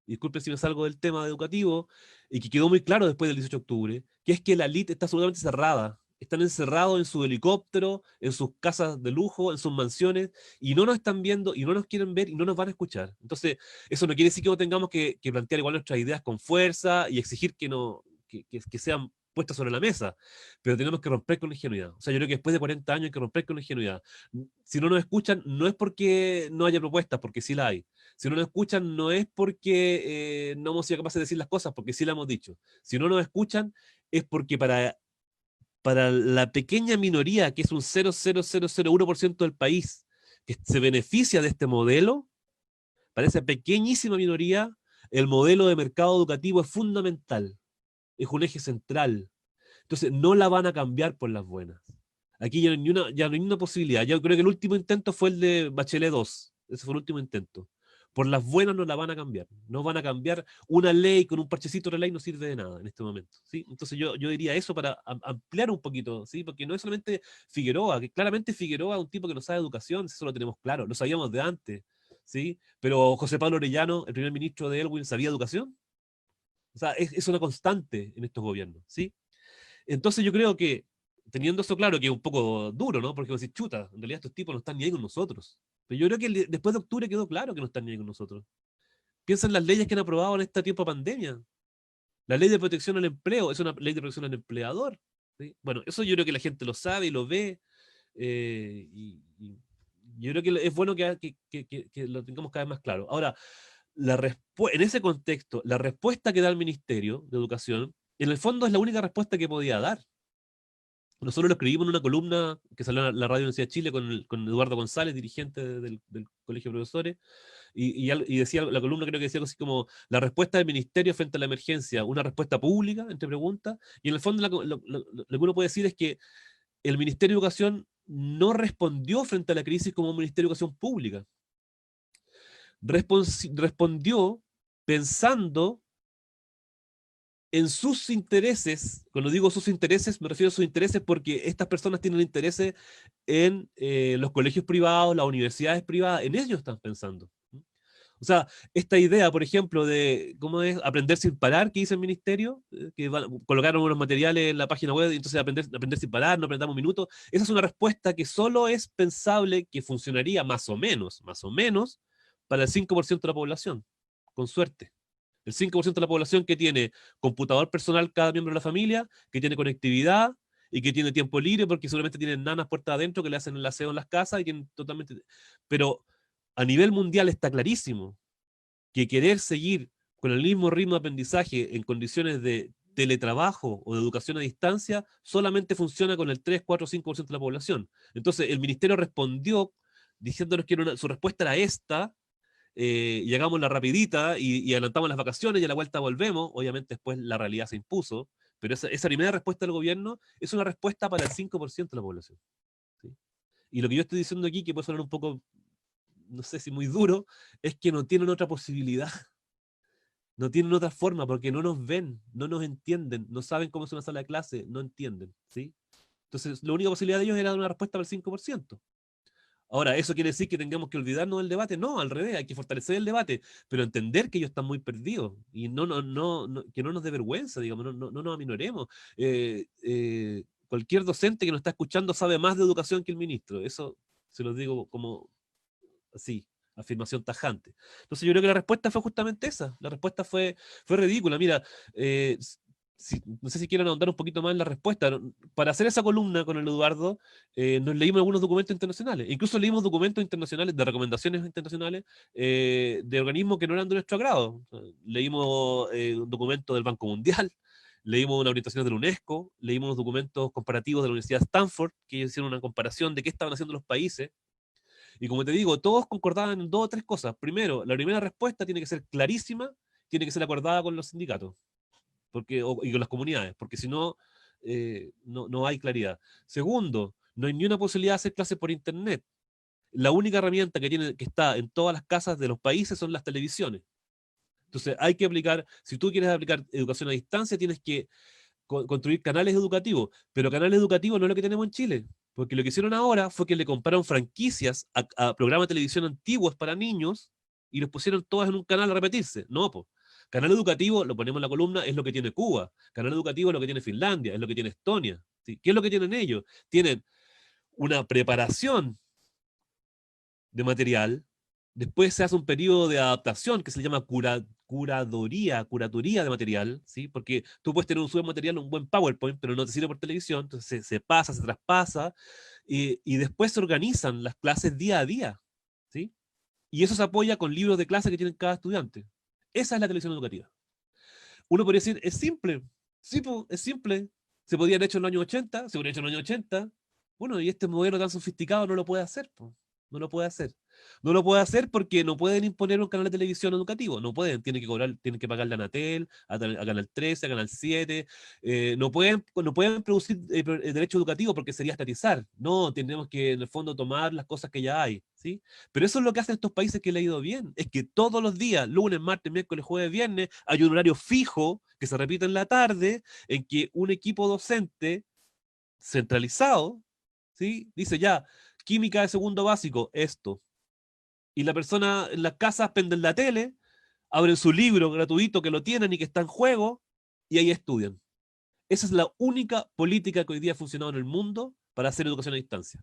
disculpen si me salgo del tema educativo, y que quedó muy claro después del 18 de octubre, que es que la elite está absolutamente cerrada, están encerrados en su helicóptero, en sus casas de lujo, en sus mansiones, y no nos están viendo, y no nos quieren ver, y no nos van a escuchar. Entonces, eso no quiere decir que no tengamos que plantear igual nuestras ideas con fuerza y exigir que, no, que sean puestas sobre la mesa, pero tenemos que romper con la ingenuidad. O sea, yo creo que después de 40 años hay que romper con la ingenuidad. Si no nos escuchan, no es porque no haya propuestas, porque sí la hay. Si no nos escuchan, no es porque no hemos sido capaces de decir las cosas, porque sí la hemos dicho. Si no nos escuchan, es porque para la pequeña minoría, que es un 0,0001% del país, que se beneficia de este modelo, para esa pequeñísima minoría, el modelo de mercado educativo es fundamental, es un eje central. Entonces, no la van a cambiar por las buenas. Aquí ya no hay ni una posibilidad. Yo creo que el último intento fue el de Bachelet 2. Ese fue el último intento. Por las buenas no la van a cambiar. No van a cambiar una ley con un parchecito de la ley, no sirve de nada en este momento. ¿Sí? Entonces yo diría eso para ampliar un poquito, ¿sí? Porque no es solamente Figueroa, que claramente Figueroa es un tipo que no sabe educación, eso lo tenemos claro, lo sabíamos de antes. ¿Sí? Pero José Pablo Orellano, el primer ministro de Elwin, ¿sabía educación? O sea, es una constante en estos gobiernos. ¿Sí? Entonces yo creo que, teniendo eso claro, que es un poco duro, ¿no? Porque vos decís, chuta, en realidad estos tipos no están ni ahí con nosotros. Pero yo creo que después de octubre quedó claro que no están ni ahí con nosotros. Piensa en las leyes que han aprobado en este tiempo de pandemia. La ley de protección al empleo es una ley de protección al empleador. ¿Sí? Bueno, eso yo creo que la gente lo sabe y lo ve. Y yo creo que es bueno que lo tengamos cada vez más claro. Ahora, en ese contexto, la respuesta que da el Ministerio de Educación, en el fondo es la única respuesta que podía dar. Nosotros lo escribimos en una columna que salió en la Radio Universidad de Chile con Eduardo González, dirigente del Colegio de Profesores, y decía, la columna creo que decía algo así como la respuesta del ministerio frente a la emergencia, una respuesta pública, entre preguntas, y en el fondo lo que uno puede decir es que el Ministerio de Educación no respondió frente a la crisis como un Ministerio de Educación pública. Respondió pensando en sus intereses. Cuando digo sus intereses, me refiero a sus intereses porque estas personas tienen intereses en los colegios privados, las universidades privadas, en ellos están pensando. O sea, esta idea, por ejemplo, de cómo es aprender sin parar, que dice el ministerio, colocaron unos materiales en la página web, y entonces aprender sin parar, no aprendamos un minuto, esa es una respuesta que solo es pensable que funcionaría más o menos, para el 5% de la población, con suerte. El 5% de la población que tiene computador personal cada miembro de la familia, que tiene conectividad y que tiene tiempo libre porque seguramente tienen nanas puertas adentro que le hacen el aseo en las casas y tienen totalmente... Pero a nivel mundial está clarísimo que querer seguir con el mismo ritmo de aprendizaje en condiciones de teletrabajo o de educación a distancia solamente funciona con el 3, 4, 5% de la población. Entonces el ministerio respondió diciéndonos que su respuesta era esta, y hagamos la rapidita y adelantamos las vacaciones y a la vuelta volvemos. Obviamente después la realidad se impuso, pero esa primera respuesta del gobierno es una respuesta para el 5% de la población. ¿Sí? Y lo que yo estoy diciendo aquí, que puede sonar un poco, no sé si muy duro, es que no tienen otra posibilidad. No tienen otra forma porque no nos ven, no nos entienden, no saben cómo es una sala de clase, no entienden. ¿Sí? Entonces, la única posibilidad de ellos era dar una respuesta para el 5%. Ahora, ¿eso quiere decir que tengamos que olvidarnos del debate? No, al revés, hay que fortalecer el debate, pero entender que ellos están muy perdidos y que no nos dé vergüenza, digamos, no nos aminoremos. Cualquier docente que nos está escuchando sabe más de educación que el ministro, eso se lo digo como así, afirmación tajante. Entonces yo creo que la respuesta fue justamente esa, la respuesta fue ridícula. Mira, no sé si quieren ahondar un poquito más en la respuesta. Para hacer esa columna con el Eduardo, nos leímos algunos documentos internacionales. Incluso leímos documentos internacionales, de recomendaciones internacionales, de organismos que no eran de nuestro agrado. O sea, leímos un documento del Banco Mundial, leímos una orientación de la UNESCO, leímos unos documentos comparativos de la Universidad de Stanford, que hicieron una comparación de qué estaban haciendo los países. Y como te digo, todos concordaban en 2 o 3 cosas. Primero, la primera respuesta tiene que ser clarísima, tiene que ser acordada con los sindicatos y con las comunidades, porque si no, no hay claridad. Segundo, no hay ni una posibilidad de hacer clases por internet. La única herramienta que está en todas las casas de los países son las televisiones. Entonces hay que aplicar, si tú quieres aplicar educación a distancia, tienes que construir canales educativos, pero canales educativos no es lo que tenemos en Chile, porque lo que hicieron ahora fue que le compraron franquicias a programas de televisión antiguos para niños y los pusieron todas en un canal a repetirse. No, pues. Canal educativo, lo ponemos en la columna, es lo que tiene Cuba. Canal educativo es lo que tiene Finlandia, es lo que tiene Estonia. ¿Sí? ¿Qué es lo que tienen ellos? Tienen una preparación de material, después se hace un periodo de adaptación que se llama curatoría de material, ¿sí? Porque tú puedes tener un buen material, un buen PowerPoint, pero no te sirve por televisión, entonces se pasa, se traspasa, y después se organizan las clases día a día, ¿sí? Y eso se apoya con libros de clase que tienen cada estudiante. Esa es la televisión educativa. Uno podría decir, es simple. Sí, po, es simple. Se podía haber hecho en los años 80, se podría hecho en los años 80. Bueno, y este modelo tan sofisticado no lo puede hacer, po. No lo puede hacer. No lo puede hacer porque no pueden imponer un canal de televisión educativo. No pueden. Tienen que cobrar, tienen que pagarle a Anatel, a Canal 13, a Canal 7. No pueden producir derecho educativo porque sería estatizar. No, tenemos que en el fondo tomar las cosas que ya hay, ¿sí? Pero eso es lo que hacen estos países que le ha ido bien. Es que todos los días, lunes, martes, miércoles, jueves, viernes, hay un horario fijo que se repite en la tarde en que un equipo docente centralizado, ¿sí? Dice ya, química de segundo básico, esto. Y la persona en las casas prenden la tele, abren su libro gratuito que lo tienen y que está en juego, y ahí estudian. Esa es la única política que hoy día ha funcionado en el mundo para hacer educación a distancia.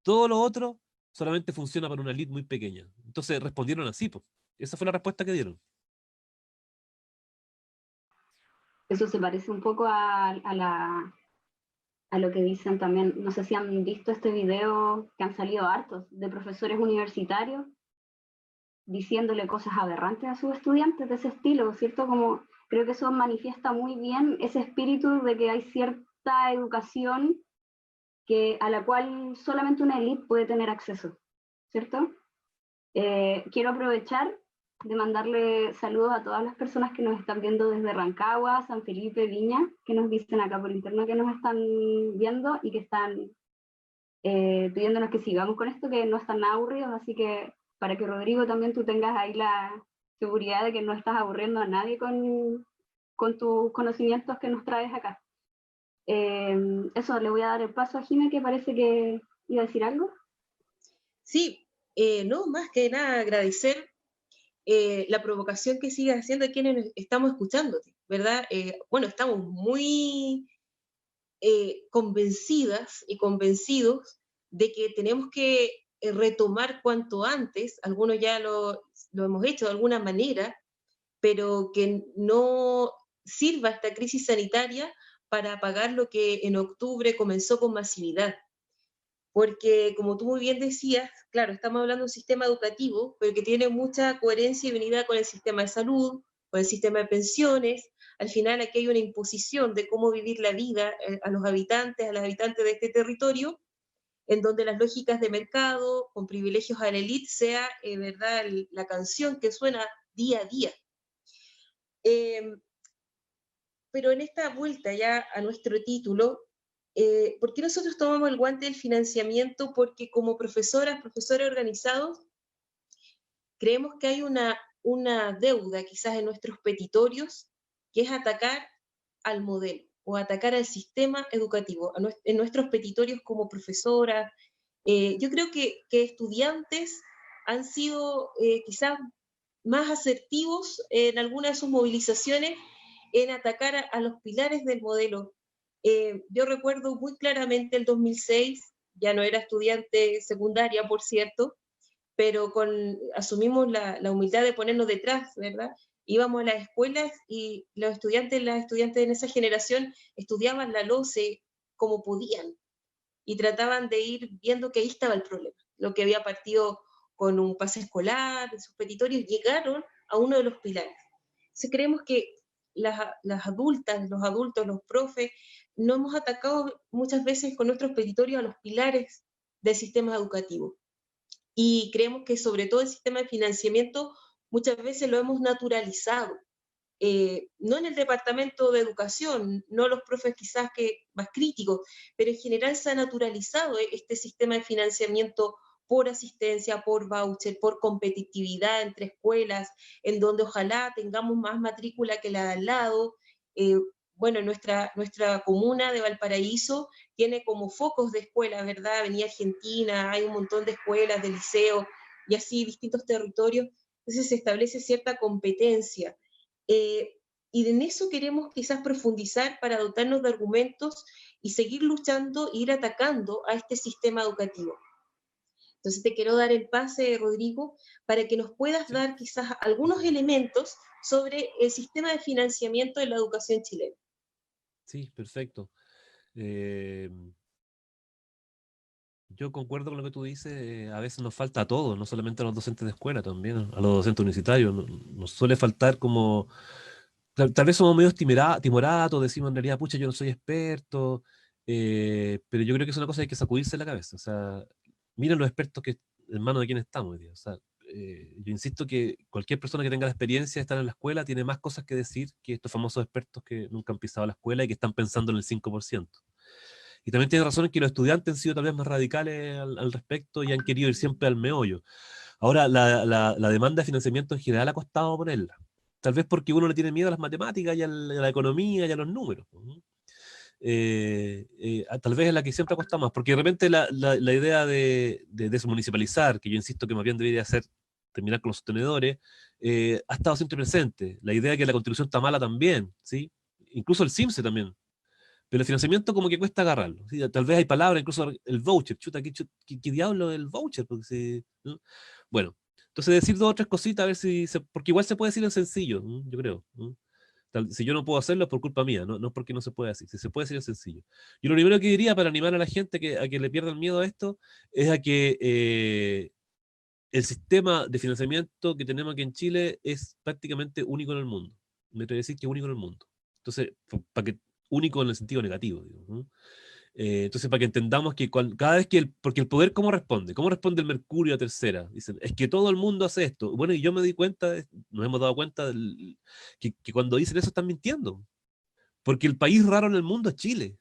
Todo lo otro solamente funciona para una elite muy pequeña. Entonces respondieron así, pues. Esa fue la respuesta que dieron. Eso se parece un poco a lo que dicen también, no sé si han visto este video que han salido hartos de profesores universitarios diciéndole cosas aberrantes a sus estudiantes de ese estilo, ¿cierto? Como creo que eso manifiesta muy bien ese espíritu de que hay cierta educación a la cual solamente una élite puede tener acceso, ¿cierto? Quiero aprovechar de mandarle saludos a todas las personas que nos están viendo desde Rancagua, San Felipe, Viña, que nos dicen acá por internet que nos están viendo y que están pidiéndonos que sigamos con esto, que no están nada aburridos, así que para que Rodrigo también tú tengas ahí la seguridad de que no estás aburriendo a nadie con tus conocimientos que nos traes acá. Eso, le voy a dar el paso a Jimé, que parece que iba a decir algo. Sí, no, más que nada agradecer la provocación que sigues haciendo a quienes estamos escuchándote, ¿verdad? Bueno, estamos muy convencidas y convencidos de que tenemos que retomar cuanto antes, algunos ya lo hemos hecho de alguna manera, pero que no sirva esta crisis sanitaria para apagar lo que en octubre comenzó con masividad. Porque, como tú muy bien decías, claro, estamos hablando de un sistema educativo, pero que tiene mucha coherencia y unidad con el sistema de salud, con el sistema de pensiones. Al final aquí hay una imposición de cómo vivir la vida a los habitantes, a las habitantes de este territorio, en donde las lógicas de mercado, con privilegios a la élite, sea, ¿verdad?, la canción que suena día a día. Pero en esta vuelta ya a nuestro título, ¿por qué nosotros tomamos el guante del financiamiento? Porque como profesores organizados, creemos que hay una deuda quizás en nuestros petitorios, que es atacar al modelo o atacar al sistema educativo, en nuestros petitorios como profesoras. Yo creo que estudiantes han sido quizás más asertivos en algunas de sus movilizaciones en atacar a los pilares del modelo. Yo recuerdo muy claramente el 2006, ya no era estudiante secundaria, por cierto, pero asumimos la humildad de ponernos detrás, ¿verdad? Íbamos a las escuelas y los estudiantes, las estudiantes en esa generación estudiaban la LOCE como podían y trataban de ir viendo que ahí estaba el problema. Lo que había partido con un pase escolar, sus petitorios, llegaron a uno de los pilares. Entonces creemos que las adultas, los adultos, los profes, no hemos atacado muchas veces con nuestros petitorios a los pilares del sistema educativo. Y creemos que sobre todo el sistema de financiamiento muchas veces lo hemos naturalizado. No en el departamento de educación, no los profes quizás que más críticos, pero en general se ha naturalizado este sistema de financiamiento por asistencia, por voucher, por competitividad entre escuelas, en donde ojalá tengamos más matrícula que la de al lado. Bueno, nuestra comuna de Valparaíso tiene como focos de escuelas, ¿verdad? Avenida Argentina, hay un montón de escuelas, de liceos, y así distintos territorios. Entonces se establece cierta competencia. Y en eso queremos quizás profundizar para dotarnos de argumentos y seguir luchando e ir atacando a este sistema educativo. Entonces te quiero dar el pase, Rodrigo, para que nos puedas dar quizás algunos elementos sobre el sistema de financiamiento de la educación chilena. Sí, perfecto. Yo concuerdo con lo que tú dices, a veces nos falta a todos, no solamente a los docentes de escuela, también a los docentes universitarios. Nos suele faltar como, tal vez somos medio timoratos, decimos en realidad, pucha, yo no soy experto, pero yo creo que es una cosa que hay que sacudirse la cabeza. O sea, miren los expertos que, en manos de quién estamos hoy día. O sea, yo insisto que cualquier persona que tenga la experiencia de estar en la escuela tiene más cosas que decir que estos famosos expertos que nunca han pisado la escuela y que están pensando en el 5%. Y también tiene razón en que los estudiantes han sido tal vez más radicales al respecto y han querido ir siempre al meollo. Ahora, la demanda de financiamiento en general ha costado ponerla. Tal vez porque uno le tiene miedo a las matemáticas y a la economía y a los números. Tal vez es la que siempre ha costado más, porque de repente la idea de desmunicipalizar, que yo insisto que más bien debería ser terminar con los sostenedores, ha estado siempre presente. La idea de que la constitución está mala también, ¿sí? Incluso el CIMSE también. Pero el financiamiento como que cuesta agarrarlo. ¿Sí? Tal vez hay palabras, incluso el voucher. Chuta, ¿qué diablo es el voucher? ¿No? Bueno, entonces decir dos o tres cositas, a ver si... porque igual se puede decir en sencillo, ¿no? Yo creo. ¿No? Si yo no puedo hacerlo es por culpa mía, no es porque no se puede decir. Si se puede decir en sencillo. Yo lo primero que diría para animar a la gente a que le pierda el miedo a esto es a que el sistema de financiamiento que tenemos aquí en Chile es prácticamente único en el mundo. Me atrevo a decir que es único en el mundo. Entonces, para que único en el sentido negativo, digo, ¿no? Entonces, para que entendamos que cada vez que porque el poder, ¿cómo responde el Mercurio a tercera? Dicen, es que todo el mundo hace esto. Bueno, y yo me di cuenta, nos hemos dado cuenta que cuando dicen eso están mintiendo, porque el país raro en el mundo es Chile.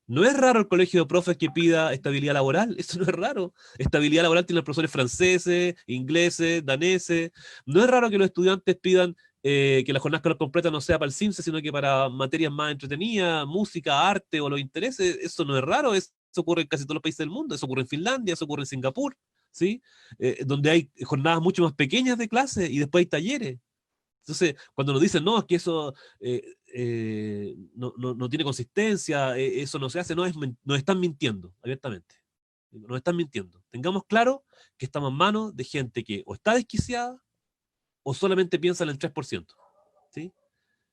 No es raro el colegio de profes que pida estabilidad laboral, eso no es raro. Estabilidad laboral tienen los profesores franceses, ingleses, daneses. No es raro que los estudiantes pidan que la jornada escolar completa no sea para el CIMSE, sino que para materias más entretenidas, música, arte o los intereses. Eso no es raro, eso ocurre en casi todos los países del mundo, eso ocurre en Finlandia, eso ocurre en Singapur, ¿sí? Donde hay jornadas mucho más pequeñas de clase y después hay talleres. Entonces, cuando nos dicen, no, es que eso no tiene consistencia, eso no se hace, nos están mintiendo abiertamente. Nos están mintiendo. Tengamos claro que estamos en manos de gente que o está desquiciada o solamente piensa en el 3%. ¿Sí?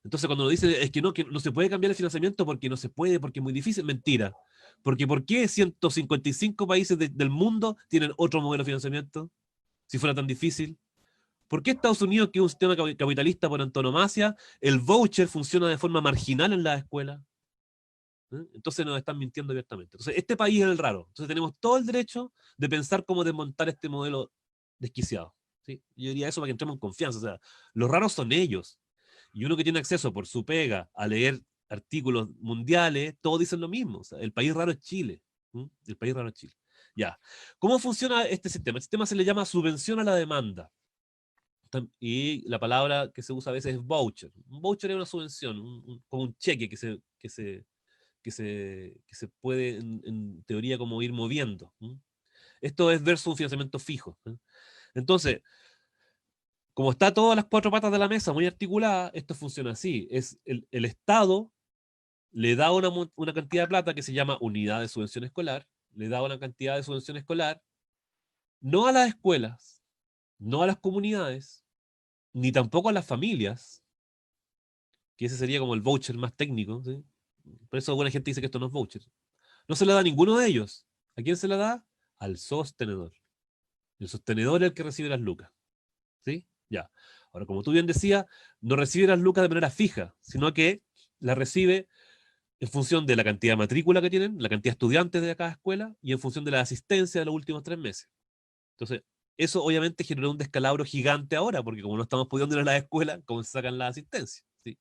Entonces, cuando nos dicen que no se puede cambiar el financiamiento porque no se puede, porque es muy difícil, mentira. Porque ¿por qué 155 países del mundo tienen otro modelo de financiamiento? Si fuera tan difícil. ¿Por qué Estados Unidos, que es un sistema capitalista por antonomasia, el voucher funciona de forma marginal en las escuelas? Entonces nos están mintiendo abiertamente. Entonces, este país es el raro. Entonces tenemos todo el derecho de pensar cómo desmontar este modelo desquiciado. ¿Sí? Yo diría eso para que entremos en confianza. O sea, los raros son ellos. Y uno que tiene acceso por su pega a leer artículos mundiales, todos dicen lo mismo. O sea, el país raro es Chile. El país raro es Chile. Ya. ¿Cómo funciona este sistema? El sistema se le llama subvención a la demanda. Y la palabra que se usa a veces es voucher. Un voucher es una subvención, como un cheque que se puede en teoría como ir moviendo. Esto es versus un financiamiento fijo. Entonces, como está todas las cuatro patas de la mesa muy articulada, esto funciona así. Es el Estado le da una cantidad de plata que se llama unidad de subvención escolar, le da una cantidad de subvención escolar, no a las escuelas, no a las comunidades, ni tampoco a las familias, que ese sería como el voucher más técnico, ¿sí? Por eso alguna gente dice que esto no es voucher. No se le da a ninguno de ellos. ¿A quién se le da? Al sostenedor. El sostenedor es el que recibe las lucas. ¿Sí? Ya. Ahora, como tú bien decías, no recibe las lucas de manera fija, sino que las recibe en función de la cantidad de matrícula que tienen, la cantidad de estudiantes de cada escuela y en función de la asistencia de los últimos 3 meses. Entonces, eso obviamente generó un descalabro gigante ahora, porque como no estamos pudiendo ir a la escuela, ¿cómo se sacan la asistencia? ¿Sí?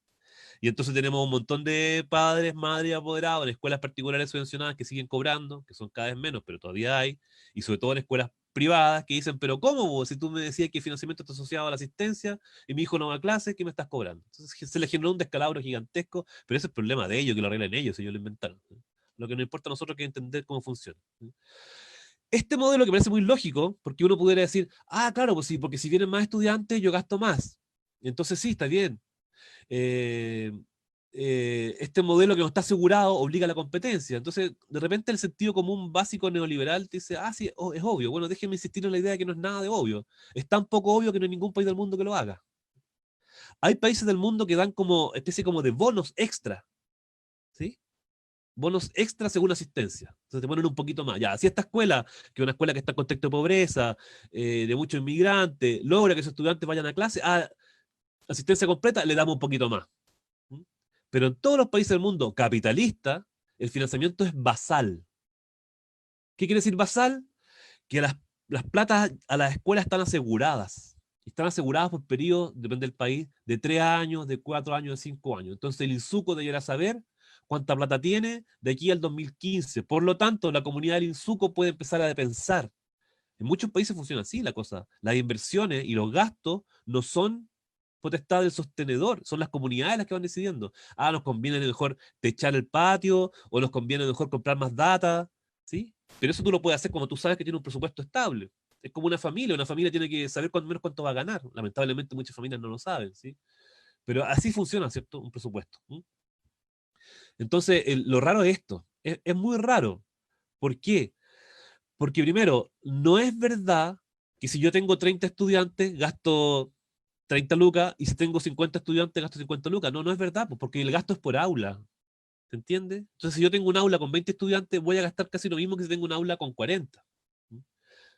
Y entonces tenemos un montón de padres, madres y apoderados en escuelas particulares subvencionadas que siguen cobrando, que son cada vez menos, pero todavía hay, y sobre todo en escuelas privadas que dicen, pero ¿cómo vos? Si tú me decías que el financiamiento está asociado a la asistencia y mi hijo no va a clase, ¿qué me estás cobrando? Entonces se le generó un descalabro gigantesco, pero ese es el problema de ellos, que lo arreglen ellos, ellos lo inventaron. Lo que nos importa a nosotros es entender cómo funciona. Este modelo que parece muy lógico, porque uno pudiera decir, ah, claro, pues sí, porque si vienen más estudiantes yo gasto más. Y entonces sí, está bien, este modelo que no está asegurado obliga a la competencia. Entonces, de repente el sentido común básico neoliberal te dice, sí, es obvio. Bueno, déjenme insistir en la idea de que no es nada de obvio. Es tan poco obvio que no hay ningún país del mundo que lo haga. Hay países del mundo que dan como especie como de bonos extra, ¿sí? Bonos extra según asistencia. Entonces te ponen un poquito más. Ya, si esta escuela, que es una escuela que está en contexto de pobreza, de muchos inmigrantes, logra que sus estudiantes vayan a clase, asistencia completa, le damos un poquito más. Pero en todos los países del mundo capitalista, el financiamiento es basal. ¿Qué quiere decir basal? Que las platas a las escuelas están aseguradas. Están aseguradas por periodos, depende del país, de 3 años, de 4 años, de 5 años. Entonces el INSUCO deberá saber cuánta plata tiene de aquí al 2015. Por lo tanto, la comunidad del INSUCO puede empezar a pensar. En muchos países funciona así la cosa. Las inversiones y los gastos no son potestad del sostenedor, son las comunidades las que van decidiendo. Nos conviene mejor techar el patio, o nos conviene mejor comprar más data, ¿sí? Pero eso tú lo puedes hacer cuando tú sabes que tiene un presupuesto estable. Es como una familia tiene que saber cuánto menos cuánto va a ganar. Lamentablemente muchas familias no lo saben, ¿sí? Pero así funciona, ¿cierto? Un presupuesto. Entonces, lo raro es esto, es muy raro. ¿Por qué? Porque primero, no es verdad que si yo tengo 30 estudiantes, gasto 30 lucas, y si tengo 50 estudiantes, gasto 50 lucas. No, no es verdad, pues, porque el gasto es por aula. ¿Se entiende? Entonces, si yo tengo un aula con 20 estudiantes, voy a gastar casi lo mismo que si tengo un aula con 40.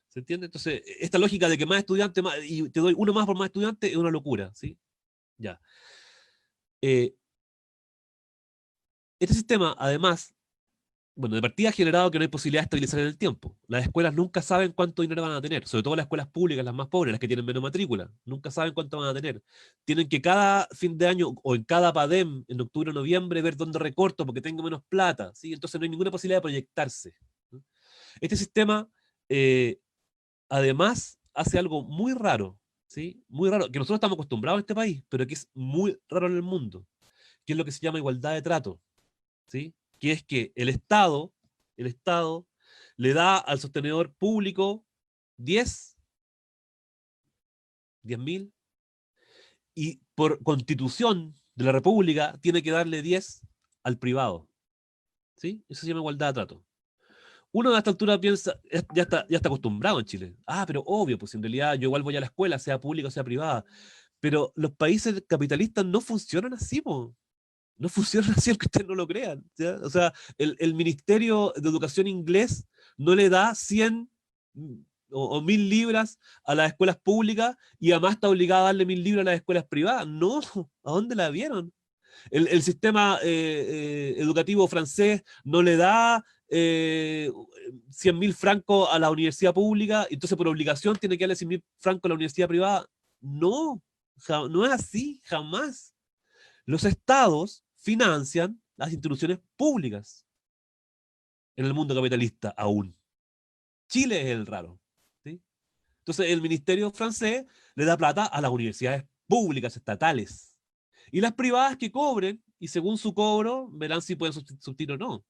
¿Se entiende? Entonces, esta lógica de que más estudiantes, y te doy uno más por más estudiantes, es una locura, ¿sí? Ya. Este sistema, además, bueno, de partida ha generado que no hay posibilidad de estabilizar en el tiempo. Las escuelas nunca saben cuánto dinero van a tener, sobre todo las escuelas públicas, las más pobres, las que tienen menos matrícula, nunca saben cuánto van a tener. Tienen que cada fin de año o en cada PADEM, en octubre o noviembre, ver dónde recorto porque tengo menos plata, ¿sí? Entonces no hay ninguna posibilidad de proyectarse. Este sistema, además, hace algo muy raro, ¿sí? Muy raro, que nosotros estamos acostumbrados a este país, pero que es muy raro en el mundo, que es lo que se llama igualdad de trato, ¿sí? Que es que el Estado le da al sostenedor público 10.000, y por constitución de la República tiene que darle 10 al privado. ¿Sí? Eso se llama igualdad de trato. Uno a esta altura piensa, ya está acostumbrado en Chile. Pero obvio, pues en realidad yo igual voy a la escuela, sea pública o sea privada. Pero los países capitalistas no funcionan así, po. No funciona así, aunque ustedes no lo crean, ¿ya? O sea, el Ministerio de Educación inglés no le da 100 o 1.000 libras a las escuelas públicas, y además está obligado a darle 1.000 libras a las escuelas privadas. No, ¿a dónde la vieron? El sistema educativo francés no le da 100.000 francos a la universidad pública, entonces por obligación tiene que darle 100.000 francos a la universidad privada. No, no es así, jamás. Los estados financian las instituciones públicas en el mundo capitalista aún. Chile es el raro, ¿sí? Entonces el ministerio francés le da plata a las universidades públicas estatales, y las privadas que cobren, y según su cobro verán si pueden subsistir o no,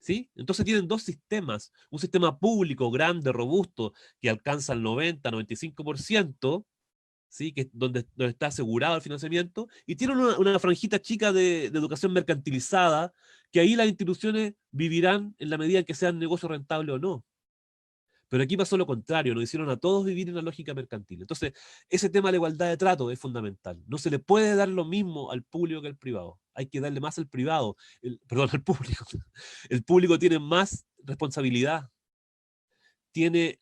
¿sí? Entonces tienen dos sistemas: un sistema público grande, robusto, que alcanza el 90-95%, ¿sí? Que es donde está asegurado el financiamiento, y tiene una franjita chica de educación mercantilizada, que ahí las instituciones vivirán en la medida en que sean negocios rentables o no. Pero aquí pasó lo contrario, nos hicieron a todos vivir en la lógica mercantil. Entonces, ese tema de la igualdad de trato es fundamental. No se le puede dar lo mismo al público que al privado. Hay que darle más al privado, perdón, al público. El público tiene más responsabilidad, tiene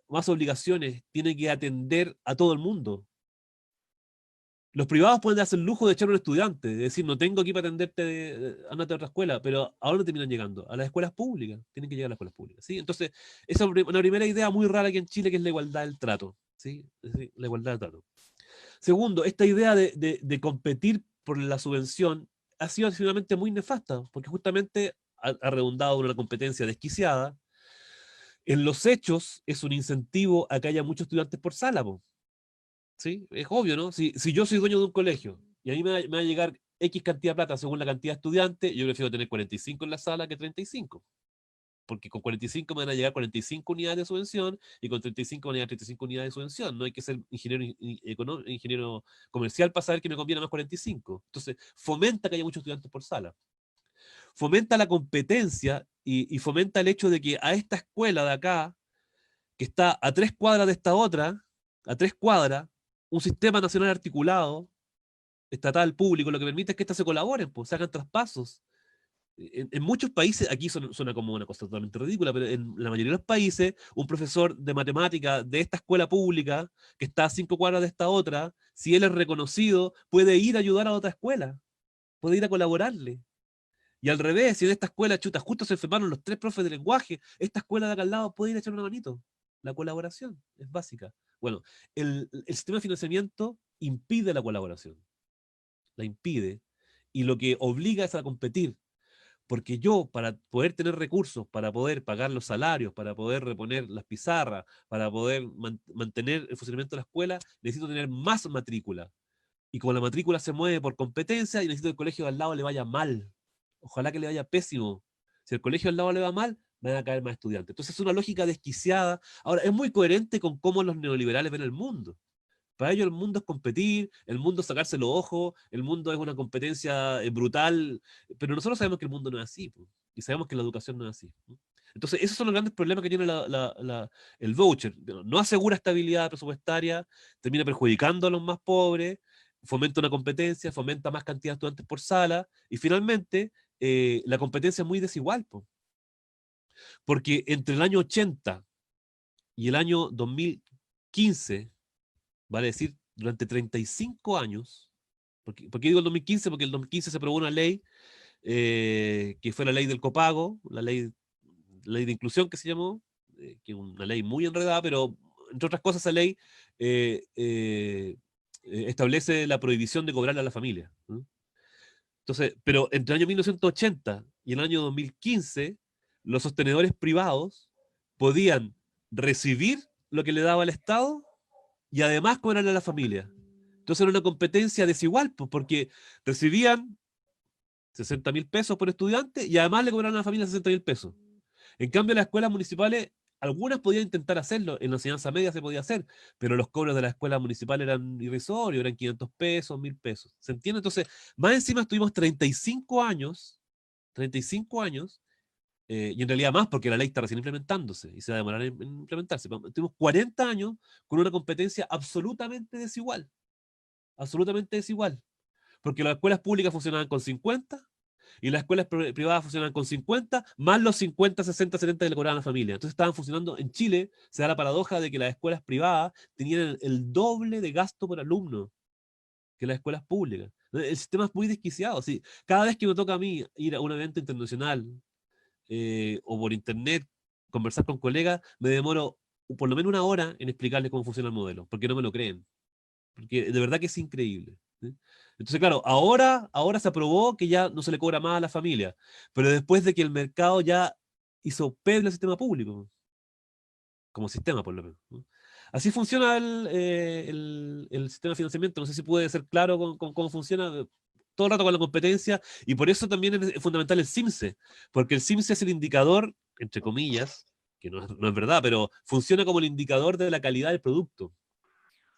más obligaciones, tiene que atender a todo el mundo. Los privados pueden darse el lujo de echar a un estudiante, de decir, no tengo aquí para atenderte, ándate a otra escuela, pero ¿a dónde terminan llegando? A las escuelas públicas, tienen que llegar a las escuelas públicas, ¿sí? Entonces, esa es una primera idea muy rara aquí en Chile, que es la igualdad del trato, ¿sí? La igualdad del trato. Segundo, esta idea de competir por la subvención ha sido accionalmente muy nefasta, porque justamente ha redundado en una competencia desquiciada. En los hechos, es un incentivo a que haya muchos estudiantes por sala, po. ¿Sí? Es obvio, ¿no? Si yo soy dueño de un colegio y a mí me va a llegar X cantidad de plata según la cantidad de estudiantes, yo prefiero tener 45 en la sala que 35. porque con 45 me van a llegar 45 unidades de subvención y con 35 van a llegar 35 unidades de subvención. No hay que ser ingeniero comercial para saber que me conviene más 45. Entonces, fomenta que haya muchos estudiantes por sala. Fomenta la competencia y fomenta el hecho de que a esta escuela de acá, que está a 3 cuadras de esta otra, a 3 cuadras, un sistema nacional articulado, estatal, público, lo que permite es que estas se colaboren, pues, se hagan traspasos. En muchos países, aquí suena como una cosa totalmente ridícula, pero en la mayoría de los países, un profesor de matemática de esta escuela pública, que está a 5 cuadras de esta otra, si él es reconocido, puede ir a ayudar a otra escuela, puede ir a colaborarle. Y al revés, si en esta escuela, chuta, justo se enfermaron los 3 profes de lenguaje, esta escuela de acá al lado puede ir a echar una manito. La colaboración es básica. Bueno, el sistema de financiamiento impide la colaboración, la impide, y lo que obliga es a competir. Porque yo, para poder tener recursos, para poder pagar los salarios, para poder reponer las pizarras, para poder mantener el funcionamiento de la escuela, necesito tener más matrícula. Y como la matrícula se mueve por competencia, y necesito que el colegio de al lado le vaya mal. Ojalá que le vaya pésimo. Si el colegio de al lado le va mal, van a caer más estudiantes. Entonces es una lógica desquiciada. Ahora, es muy coherente con cómo los neoliberales ven el mundo. Para ellos el mundo es competir, el mundo es sacarse los ojos, el mundo es una competencia brutal, pero nosotros sabemos que el mundo no es así, pues, y sabemos que la educación no es así. Entonces, esos son los grandes problemas que tiene el voucher. No asegura estabilidad presupuestaria, termina perjudicando a los más pobres, fomenta una competencia, fomenta más cantidad de estudiantes por sala, y finalmente la competencia es muy desigual, pues, porque entre el año 80 y el año 2015, vale decir, durante 35 años, ¿por qué digo el 2015? Porque el 2015 se aprobó una ley, que fue la ley del copago, la ley de inclusión que se llamó, que es una ley muy enredada, pero entre otras cosas esa ley establece la prohibición de cobrarle a la familia, ¿no? Entonces, pero entre el año 1980 y el año 2015, los sostenedores privados podían recibir lo que le daba el Estado y además cobrarle a la familia. Entonces era una competencia desigual, pues, porque recibían 60.000 pesos por estudiante y además le cobraban a la familia 60.000 pesos. En cambio, las escuelas municipales, algunas podían intentar hacerlo, en la enseñanza media se podía hacer, pero los cobros de las escuelas municipales eran irrisorios, eran 500 pesos, 1.000 pesos. ¿Se entiende? Entonces, más encima estuvimos 35 años, y en realidad más porque la ley está recién implementándose y se va a demorar en implementarse. Tuvimos 40 años con una competencia absolutamente desigual, porque las escuelas públicas funcionaban con 50 y las escuelas privadas funcionaban con 50, más los 50, 60, 70 que le cobraban a la familia. Entonces estaban funcionando en Chile, se da la paradoja de que las escuelas privadas tenían el doble de gasto por alumno que las escuelas públicas. El sistema es muy desquiciado. ¿Sí? Cada vez que me toca a mí ir a un evento internacional, o por internet, conversar con colegas, me demoro por lo menos una hora en explicarles cómo funciona el modelo, porque no me lo creen. Porque de verdad que es increíble. ¿Sí? Entonces, claro, ahora se aprobó que ya no se le cobra más a la familia, pero después de que el mercado ya hizo peble al sistema público, como sistema por lo menos, ¿no? Así funciona el sistema de financiamiento. No sé si puede ser claro con cómo funciona todo el rato con la competencia, y por eso también es fundamental el CIMSE, porque el CIMSE es el indicador, entre comillas, que no es verdad, pero funciona como el indicador de la calidad del producto,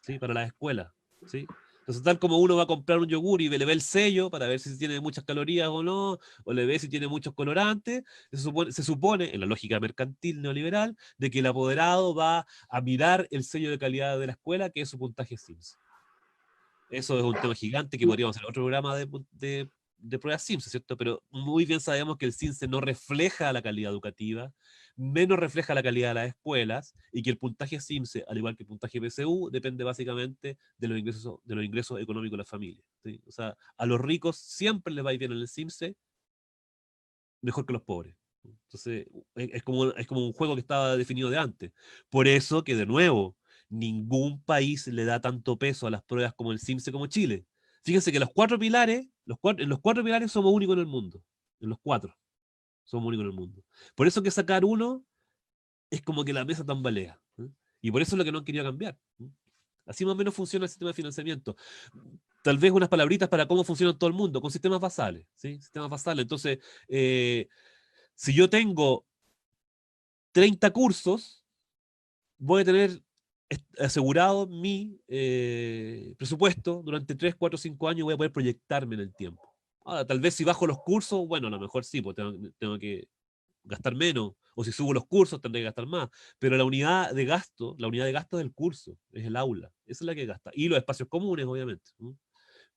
¿sí? Para las escuelas, ¿sí? Entonces, tal como uno va a comprar un yogur y le ve el sello para ver si tiene muchas calorías o no, o le ve si tiene muchos colorantes, se supone, en la lógica mercantil neoliberal, de que el apoderado va a mirar el sello de calidad de la escuela, que es su puntaje SIMS. Eso es un tema gigante que podríamos hacer otro programa de pruebas SIMS, ¿cierto? Pero muy bien sabemos que el CIMSE no refleja la calidad educativa, menos refleja la calidad de las escuelas, y que el puntaje CIMSE, al igual que el puntaje PSU, depende básicamente de los ingresos económicos de las familias, ¿sí? O sea, a los ricos siempre les va a ir bien en el CIMSE, mejor que los pobres. Entonces, es como un juego que estaba definido de antes. Por eso que, de nuevo, ningún país le da tanto peso a las pruebas como el CIMSE como Chile. Fíjense que los 4 pilares, en los 4 pilares somos únicos en el mundo. En los 4 somos únicos en el mundo. Por eso que sacar uno es como que la mesa tambalea, ¿eh? Y por eso es lo que no han querido cambiar, ¿eh? Así más o menos funciona el sistema de financiamiento. Tal vez unas palabritas para cómo funciona en todo el mundo, con sistemas basales, ¿sí? Sistemas basales. Entonces, si yo tengo 30 cursos, voy a tener asegurado mi presupuesto durante 3, 4, 5 años, voy a poder proyectarme en el tiempo. Ahora, tal vez si bajo los cursos, bueno, a lo mejor sí, pues tengo que gastar menos, o si subo los cursos tendré que gastar más, pero la unidad de gasto es el curso, es el aula, esa es la que gasta, y los espacios comunes, obviamente, ¿no?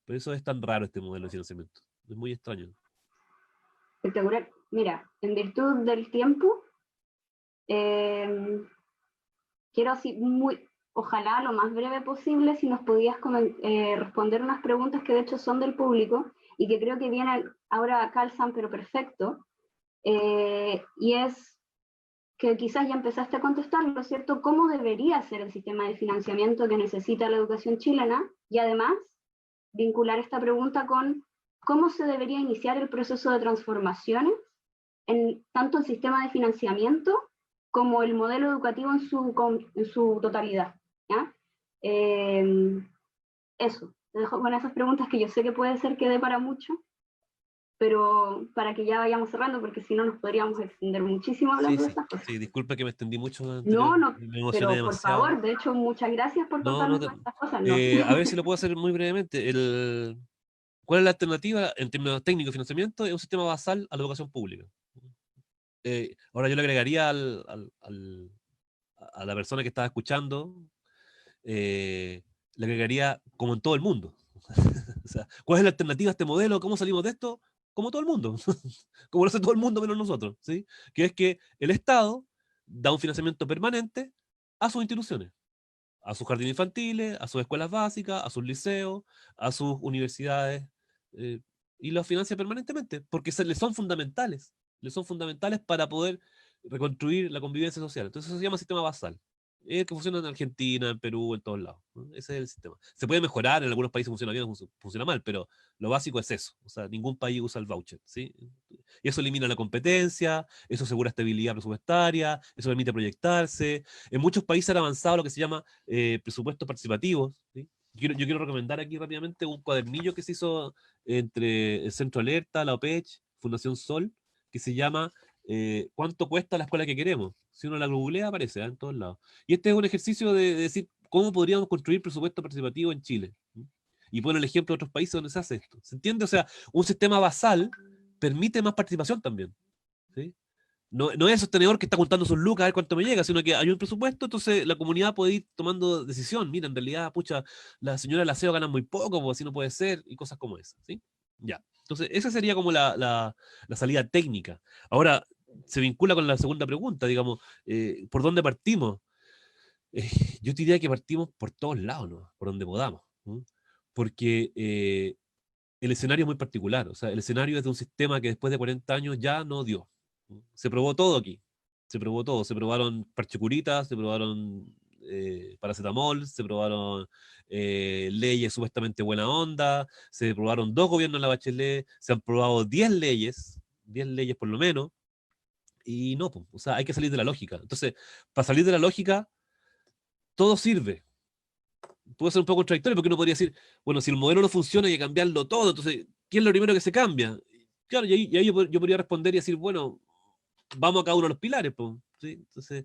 Por eso es tan raro este modelo de financiamiento, es muy extraño. Espectacular. Mira, en virtud del tiempo, quiero así ojalá lo más breve posible, si nos podías responder unas preguntas que de hecho son del público y que creo que vienen ahora calzan, pero perfecto. Y es que quizás ya empezaste a contestarlo, ¿cierto? ¿Cómo debería ser el sistema de financiamiento que necesita la educación chilena? Y además, vincular esta pregunta con cómo se debería iniciar el proceso de transformaciones en tanto el sistema de financiamiento como el modelo educativo en su totalidad. ¿Ya? Eso, te dejo con esas preguntas que yo sé que puede ser que dé para mucho, pero para que ya vayamos cerrando, porque si no nos podríamos extender muchísimo hablando de estas cosas. Sí, disculpa que me extendí mucho No, me emocioné pero demasiado. por favor, de hecho, muchas gracias por contarnos estas cosas. No. A ver si lo puedo hacer muy brevemente. ¿Cuál es la alternativa en términos técnicos de financiamiento? Es un sistema basal a la educación pública. Ahora yo le agregaría a la persona que estaba escuchando, le agregaría como en todo el mundo. O sea, ¿cuál es la alternativa a este modelo? ¿Cómo salimos de esto? Como todo el mundo. Como lo hace todo el mundo menos nosotros. ¿Sí? Que es que el Estado da un financiamiento permanente a sus instituciones, a sus jardines infantiles, a sus escuelas básicas, a sus liceos, a sus universidades, y los financia permanentemente, porque les son fundamentales para poder reconstruir la convivencia social. Entonces eso se llama sistema basal. Es que funciona en Argentina, en Perú, en todos lados, ¿no? Ese es el sistema. Se puede mejorar, en algunos países funciona bien, funciona mal, pero lo básico es eso. O sea, ningún país usa el voucher, ¿sí? Y eso elimina la competencia, eso asegura estabilidad presupuestaria, eso permite proyectarse. En muchos países han avanzado lo que se llama presupuestos participativos, ¿sí? Yo quiero recomendar aquí rápidamente un cuadernillo que se hizo entre el Centro Alerta, la OPECH, Fundación Sol, que se llama ¿cuánto cuesta la escuela que queremos? Si uno la googlea, aparece en todos lados. Y este es un ejercicio de decir cómo podríamos construir presupuesto participativo en Chile. Y pone el ejemplo de otros países donde se hace esto. ¿Se entiende? O sea, un sistema basal permite más participación también. ¿Sí? No es el sostenedor que está contando sus lucas a ver cuánto me llega, sino que hay un presupuesto, entonces la comunidad puede ir tomando decisión. Mira, en realidad, pucha, la señora del aseo gana muy poco, pues así no puede ser, y cosas como esas. ¿Sí? Ya. Entonces, esa sería como la salida técnica. Ahora, se vincula con la segunda pregunta, digamos, ¿por dónde partimos? Yo diría que partimos por todos lados, ¿no? Por donde podamos. ¿No? Porque el escenario es muy particular. O sea, el escenario es de un sistema que después de 40 años ya no dio. ¿No? Se probó todo aquí. Se probó todo. Se probaron parchecuritas, se probaron paracetamol, se probaron leyes supuestamente buena onda, se probaron 2 gobiernos en la Bachelet, se han probado 10 leyes por lo menos, y no, o sea, hay que salir de la lógica. Entonces, para salir de la lógica, todo sirve. Puede ser un poco contradictorio porque uno podría decir, bueno, si el modelo no funciona hay que cambiarlo todo, entonces, ¿qué es lo primero que se cambia? Claro, y ahí yo podría responder y decir, bueno, vamos a cada uno de los pilares, pues, ¿sí? Entonces,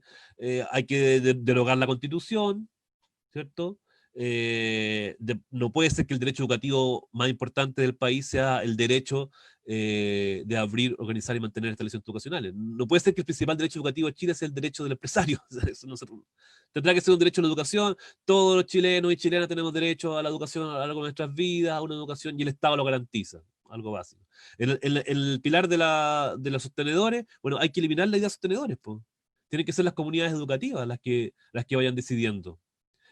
hay que derogar la Constitución, ¿cierto? No puede ser que el derecho educativo más importante del país sea el derecho de abrir, organizar y mantener establecimientos educacionales. No puede ser que el principal derecho educativo de Chile sea el derecho del empresario. O sea, eso no se, tendrá que ser un derecho a la educación. Todos los chilenos y chilenas tenemos derecho a la educación a lo largo de nuestras vidas, a una educación, y el Estado lo garantiza. Algo básico. El pilar de los sostenedores, bueno, hay que eliminar la idea de sostenedores, pues. Tienen que ser las comunidades educativas las que vayan decidiendo.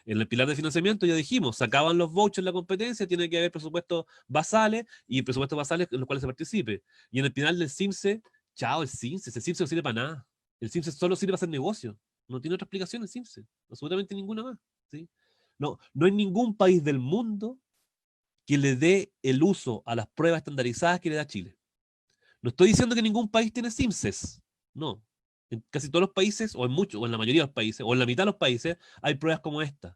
En el pilar de financiamiento ya dijimos, sacaban los vouchers en la competencia, tiene que haber presupuestos basales y presupuestos basales en los cuales se participe. Y en el pilar del CIMSE, chao, el CIMSE no sirve para nada. El CIMSE solo sirve para hacer negocio. No tiene otra explicación el CIMSE, absolutamente ninguna más. ¿Sí? No hay ningún país del mundo que le dé el uso a las pruebas estandarizadas que le da Chile. No estoy diciendo que ningún país tiene CIMSES, no. En casi todos los países, o en muchos, o en la mayoría de los países, o en la mitad de los países, hay pruebas como esta,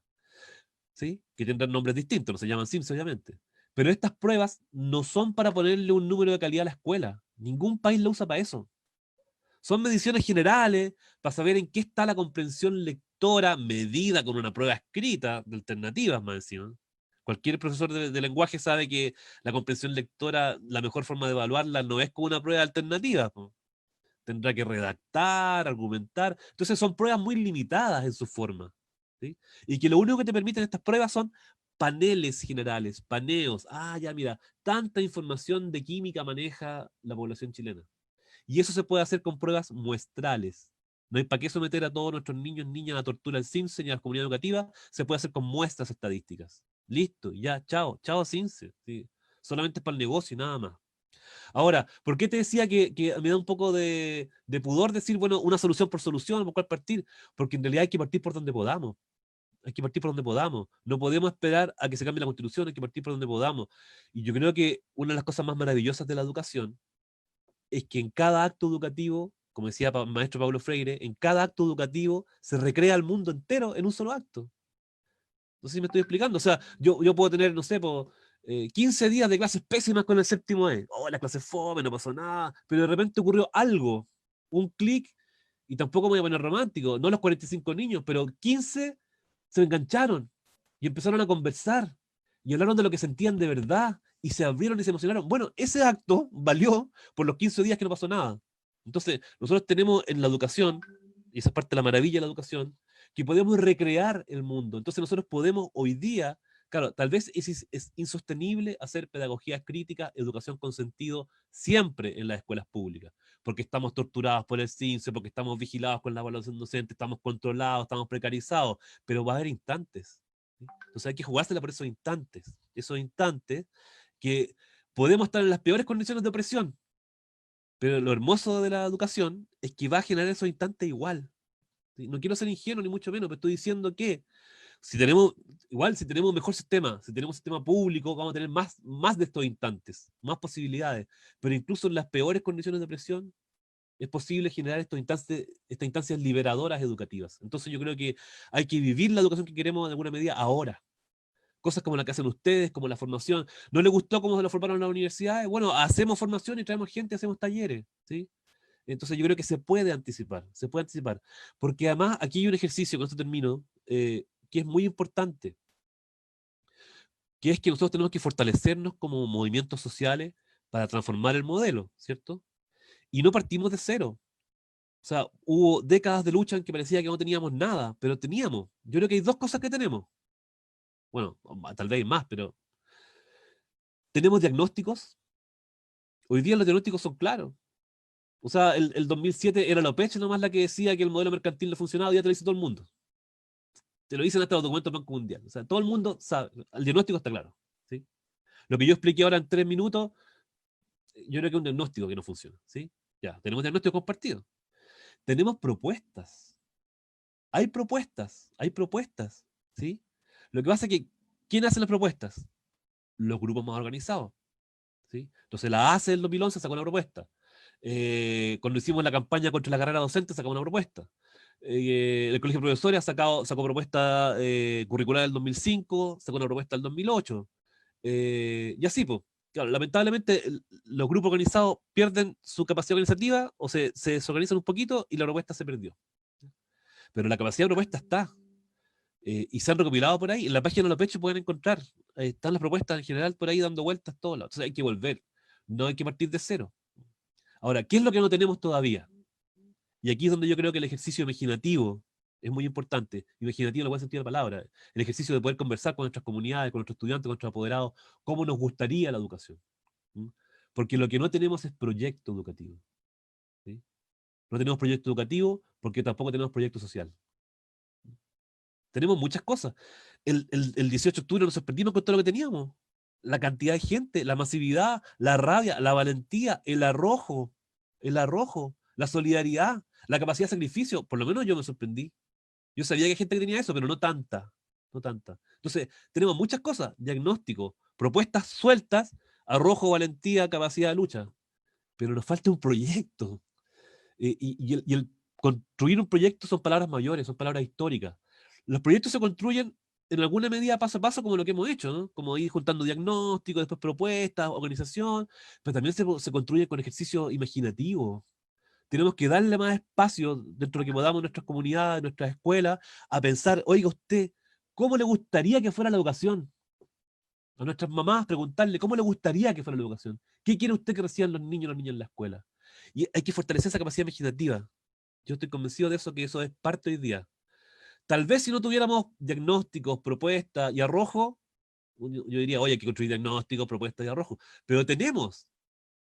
¿sí? Que tendrán nombres distintos, no se llaman CIMSES, obviamente. Pero estas pruebas no son para ponerle un número de calidad a la escuela. Ningún país lo usa para eso. Son mediciones generales para saber en qué está la comprensión lectora medida con una prueba escrita de alternativas más encima. Cualquier profesor de lenguaje sabe que la comprensión lectora, la mejor forma de evaluarla no es con una prueba de alternativas. Tendrá que redactar, argumentar. Entonces son pruebas muy limitadas en su forma. ¿Sí? Y que lo único que te permiten estas pruebas son paneles generales, paneos. Ah, ya mira, tanta información de química maneja la población chilena. Y eso se puede hacer con pruebas muestrales. No hay para qué someter a todos nuestros niños, niñas a tortura al CINSE ni a la comunidad educativa. Se puede hacer con muestras estadísticas. Listo, ya, chao, chao CINSE. ¿Sí? Solamente es para el negocio y nada más. Ahora, ¿por qué te decía que me da un poco de pudor decir, bueno, una solución por solución, por cuál partir? Porque en realidad hay que partir por donde podamos. Hay que partir por donde podamos. No podemos esperar a que se cambie la constitución, hay que partir por donde podamos. Y yo creo que una de las cosas más maravillosas de la educación es que en cada acto educativo, como decía el maestro Pablo Freire, en cada acto educativo se recrea el mundo entero en un solo acto. No sé si me estoy explicando. O sea, yo puedo tener, no sé, 15 días de clases pésimas con el séptimo E. Oh, la clase fome, no pasó nada. Pero de repente ocurrió algo, un clic, y tampoco me voy a poner romántico. No los 45 niños, pero 15 se engancharon y empezaron a conversar y hablaron de lo que sentían de verdad y se abrieron y se emocionaron. Bueno, ese acto valió por los 15 días que no pasó nada. Entonces, nosotros tenemos en la educación, y esa es parte de la maravilla de la educación, que podemos recrear el mundo. Entonces nosotros podemos hoy día, claro, tal vez es insostenible hacer pedagogía crítica, educación con sentido siempre en las escuelas públicas, porque estamos torturados por el CINSE, porque estamos vigilados con la evaluación docente, estamos controlados, estamos precarizados, pero va a haber instantes. ¿Sí? Entonces hay que jugársela por esos instantes que podemos estar en las peores condiciones de opresión, pero lo hermoso de la educación es que va a generar esos instantes igual. ¿Sí? No quiero ser ingenuo ni mucho menos, pero estoy diciendo que si tenemos, igual si tenemos un mejor sistema, si tenemos un sistema público, vamos a tener más de estos instantes, más posibilidades. Pero incluso en las peores condiciones de presión, es posible generar estas instancias liberadoras educativas. Entonces yo creo que hay que vivir la educación que queremos de alguna medida ahora. Cosas como la que hacen ustedes, como la formación. ¿No les gustó cómo se lo formaron en las universidades? Bueno, hacemos formación y traemos gente, hacemos talleres, ¿sí? Entonces yo creo que se puede anticipar, porque además aquí hay un ejercicio, con esto termino, que es muy importante, que es que nosotros tenemos que fortalecernos como movimientos sociales para transformar el modelo, ¿cierto? Y no partimos de cero. O sea, hubo décadas de lucha en que parecía que no teníamos nada, pero teníamos. Yo creo que hay dos cosas que tenemos. Bueno, tal vez hay más, pero tenemos diagnósticos. Hoy día los diagnósticos son claros. O sea, el 2007 era la OPECH nomás la que decía que el modelo mercantil no funcionaba, ya te lo dice todo el mundo. Te lo dicen hasta los documentos del Banco Mundial. O sea, todo el mundo sabe, el diagnóstico está claro. ¿Sí? Lo que yo expliqué ahora en 3 minutos, yo creo que es un diagnóstico que no funciona. ¿Sí? Ya, tenemos diagnóstico compartido. Tenemos propuestas. Hay propuestas. ¿Sí? Lo que pasa es que, ¿quién hace las propuestas? Los grupos más organizados. ¿Sí? Entonces la ACE del 2011 sacó una propuesta. Cuando hicimos la campaña contra la carrera docente sacó una propuesta. El Colegio de Profesores sacó propuesta curricular del 2005, sacó una propuesta del 2008. Y así, pues. Claro, lamentablemente los grupos organizados pierden su capacidad organizativa o se desorganizan un poquito y la propuesta se perdió. Pero la capacidad de propuesta está. Y se han recopilado por ahí. En la página de los pechos pueden encontrar. Están las propuestas en general por ahí dando vueltas todos lados. Entonces hay que volver. No hay que partir de cero. Ahora, ¿qué es lo que no tenemos todavía? Y aquí es donde yo creo que el ejercicio imaginativo es muy importante. Imaginativo en el buen sentido de la palabra. El ejercicio de poder conversar con nuestras comunidades, con nuestros estudiantes, con nuestros apoderados, cómo nos gustaría la educación. ¿Mm? Porque lo que no tenemos es proyecto educativo. ¿Sí? No tenemos proyecto educativo porque tampoco tenemos proyecto social. Tenemos muchas cosas. El 18 de octubre nos sorprendimos con todo lo que teníamos. La cantidad de gente, la masividad, la rabia, la valentía, el arrojo, la solidaridad, la capacidad de sacrificio. Por lo menos yo me sorprendí. Yo sabía que hay gente que tenía eso, pero no tanta. No tanta. Entonces, tenemos muchas cosas. Diagnóstico, propuestas sueltas, arrojo, valentía, capacidad de lucha. Pero nos falta un proyecto. Y el construir un proyecto son palabras mayores, son palabras históricas. Los proyectos se construyen en alguna medida paso a paso como lo que hemos hecho, ¿no? Como ir juntando diagnósticos, después propuestas, organización, pero también se construye con ejercicio imaginativo. tenemos que darle más espacio dentro de lo que podamos en nuestras comunidades, en nuestras escuelas, a pensar, oiga usted, ¿cómo le gustaría que fuera la educación? A nuestras mamás preguntarle, ¿cómo le gustaría que fuera la educación? ¿Qué quiere usted que reciban los niños y las niñas en la escuela? Y hay que fortalecer esa capacidad imaginativa. Yo estoy convencido de eso, que eso es parte hoy día. Tal vez si no tuviéramos diagnósticos, propuestas y arrojo, yo diría, oye, hay que construir diagnósticos, propuestas y arrojo. Pero tenemos,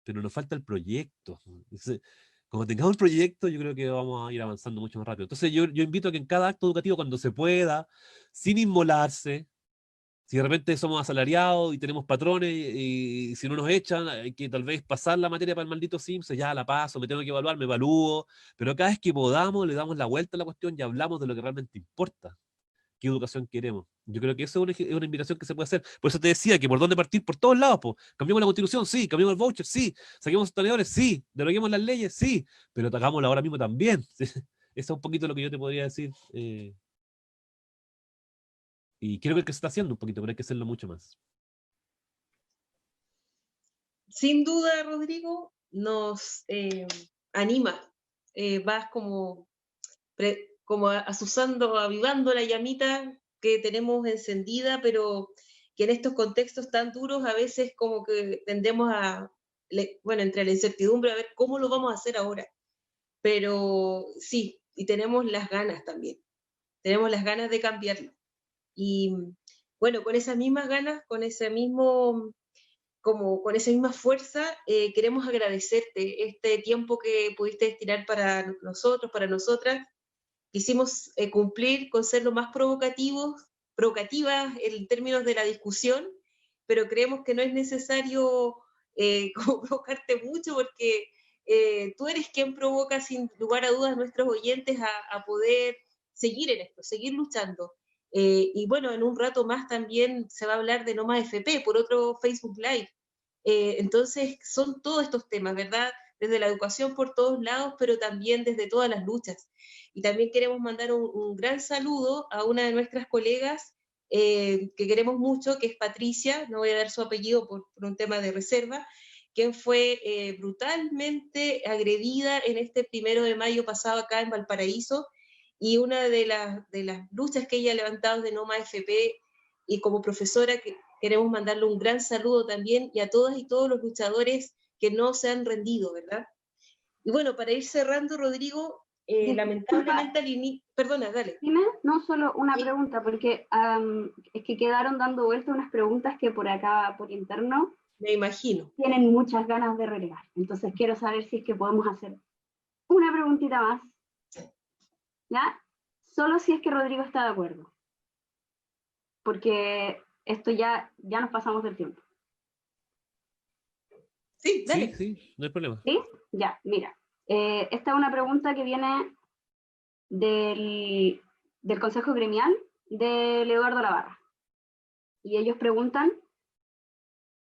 pero nos falta el proyecto. Entonces, como tengamos el proyecto, yo creo que vamos a ir avanzando mucho más rápido. Entonces, yo invito a que en cada acto educativo, cuando se pueda, sin inmolarse, si de repente somos asalariados y tenemos patrones y si no nos echan, hay que tal vez pasar la materia para el maldito Sims, ya la paso, me tengo que evaluar, me evalúo, pero cada vez que podamos le damos la vuelta a la cuestión y hablamos de lo que realmente importa, qué educación queremos. Yo creo que eso es una invitación que se puede hacer. Por eso te decía que por dónde partir, por todos lados, po. Cambiamos la constitución, sí, cambiamos el voucher, sí, saquemos sostenedores, sí, deroguemos las leyes, sí, pero hagámoslo ahora mismo también. Eso es un poquito lo que yo te podría decir. Y quiero ver que se está haciendo un poquito, pero hay que hacerlo mucho más. Sin duda, Rodrigo, nos anima. Vas como azuzando, avivando la llamita que tenemos encendida, pero que en estos contextos tan duros a veces como que tendemos bueno, entre la incertidumbre a ver cómo lo vamos a hacer ahora. Pero sí, y tenemos las ganas también. Tenemos las ganas de cambiarlo. Y bueno, con esas mismas ganas, con ese mismo, como con esa misma fuerza, queremos agradecerte este tiempo que pudiste destinar para nosotros, para nosotras. Quisimos cumplir con ser lo más provocativas en términos de la discusión, pero creemos que no es necesario como provocarte mucho porque tú eres quien provoca sin lugar a dudas a nuestros oyentes a poder seguir en esto, seguir luchando. Y bueno, en un rato más también se va a hablar de No Más FP por otro Facebook Live. Entonces son todos estos temas, ¿verdad? Desde la educación por todos lados, pero también desde todas las luchas. Y también queremos mandar un gran saludo a una de nuestras colegas que queremos mucho, que es Patricia, no voy a dar su apellido por un tema de reserva, quien fue brutalmente agredida en este 1 de mayo pasado acá en Valparaíso, y una de las luchas que ella ha levantado de No Más FP, y como profesora que queremos mandarle un gran saludo también, y a todas y todos los luchadores que no se han rendido, ¿verdad? Y bueno, para ir cerrando, Rodrigo, lamentablemente al inicio... Perdona, dale. Dime, no solo una ¿Sí? pregunta, porque es que quedaron dando vuelta unas preguntas que por acá, por interno, Me imagino. tienen muchas ganas de relevar. Entonces quiero saber si es que podemos hacer una preguntita más, ¿ya? Solo si es que Rodrigo está de acuerdo, porque esto ya nos pasamos del tiempo. Sí, dale. Sí, no hay problema. ¿Sí? Ya, mira. Esta es una pregunta que viene del Consejo Gremial de Eduardo Lavarra. Y ellos preguntan,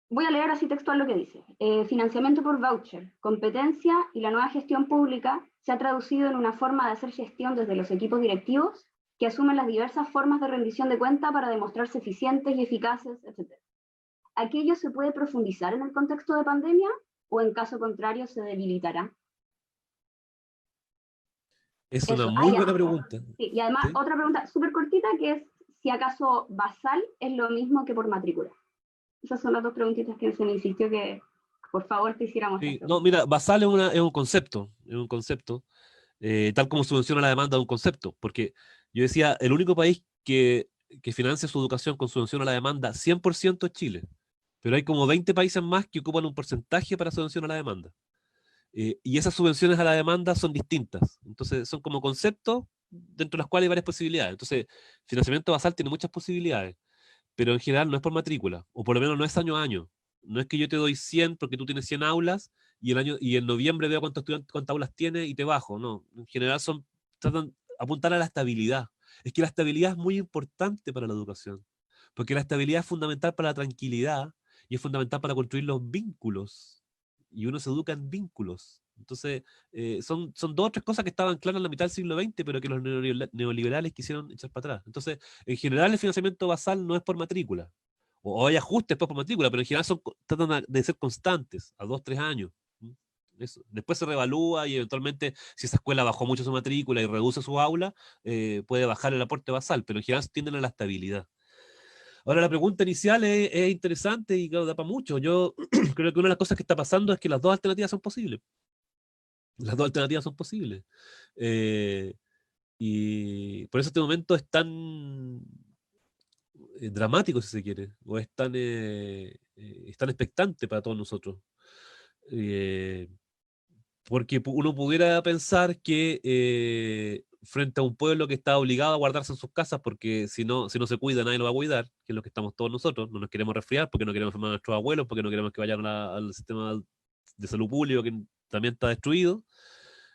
voy a leer así textual lo que dice. Financiamiento por voucher, competencia y la nueva gestión pública se ha traducido en una forma de hacer gestión desde los equipos directivos que asumen las diversas formas de rendición de cuenta para demostrarse eficientes y eficaces, etc. ¿Aquello se puede profundizar en el contexto de pandemia o en caso contrario se debilitará? Es una muy buena pregunta. Sí, y además, ¿sí? Otra pregunta súper cortita que es si acaso basal es lo mismo que por matrícula. Esas son las dos preguntitas que se me insistió que por favor te hiciéramos. Sí, no, mira, basal es un concepto, tal como subvenciona la demanda de un concepto, porque yo decía, el único país que financia su educación con subvención a la demanda 100% es Chile, pero hay como 20 países más que ocupan un porcentaje para subvención a la demanda. Y esas subvenciones a la demanda son distintas. Entonces, son como conceptos dentro de los cuales hay varias posibilidades. Entonces, financiamiento basal tiene muchas posibilidades, pero en general no es por matrícula, o por lo menos no es año a año. No es que yo te doy 100 porque tú tienes 100 aulas y en noviembre veo cuántas aulas tienes y te bajo. No, en general tratan de apuntar a la estabilidad. Es que la estabilidad es muy importante para la educación, porque la estabilidad es fundamental para la tranquilidad y es fundamental para construir los vínculos. Y uno se educa en vínculos. Entonces, son dos o tres cosas que estaban claras en la mitad del siglo XX, pero que los neoliberales quisieron echar para atrás. Entonces, en general, el financiamiento basal no es por matrícula. O hay ajustes después por matrícula, pero en general tratan de ser constantes, a 2 o 3 años. Eso. Después se reevalúa y eventualmente, si esa escuela bajó mucho su matrícula y reduce su aula, puede bajar el aporte basal, pero en general tienden a la estabilidad. Ahora, la pregunta inicial es interesante y claro, da para mucho. Yo creo que una de las cosas que está pasando es que las dos alternativas son posibles. Las dos alternativas son posibles. Y por eso este momento es tan dramático, si se quiere, o es tan expectante para todos nosotros. Eh, Porque uno pudiera pensar que frente a un pueblo que está obligado a guardarse en sus casas, porque si no se cuida, nadie lo va a cuidar, que es lo que estamos todos nosotros, no nos queremos resfriar, porque no queremos enfermar a nuestros abuelos, porque no queremos que vayan al sistema de salud público que también está destruido.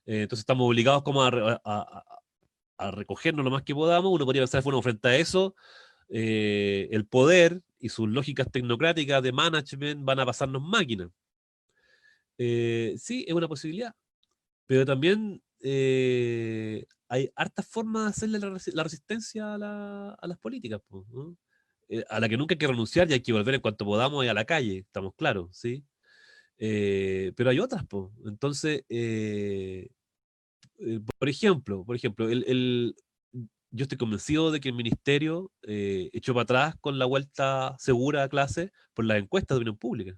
Entonces estamos obligados como a recogernos lo más que podamos. Uno podría pensar, bueno, frente a eso, el poder y sus lógicas tecnocráticas de management van a pasarnos máquinas. Sí, es una posibilidad. Pero también hay hartas formas de hacerle la resistencia a las políticas, po, ¿no? A la que nunca hay que renunciar y hay que volver en cuanto podamos a la calle, estamos claros, ¿sí? Pero hay otras, po. Entonces, por ejemplo, yo estoy convencido de que el ministerio echó para atrás con la vuelta segura a clase por las encuestas de opinión pública.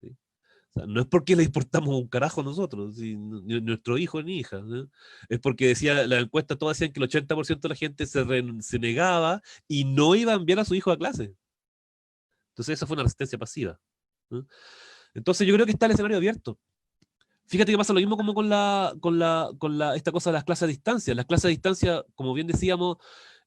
¿Sí? O sea, no es porque le importamos un carajo a nosotros, ni nuestro hijo ni hija, ¿no? Es porque decía, las encuestas todas decían que el 80% de la gente se negaba y no iba a enviar a su hijo a clase. Entonces esa fue una resistencia pasiva, ¿no? Entonces yo creo que está el escenario abierto. Fíjate que pasa lo mismo como esta cosa de las clases a distancia. Las clases a distancia, como bien decíamos,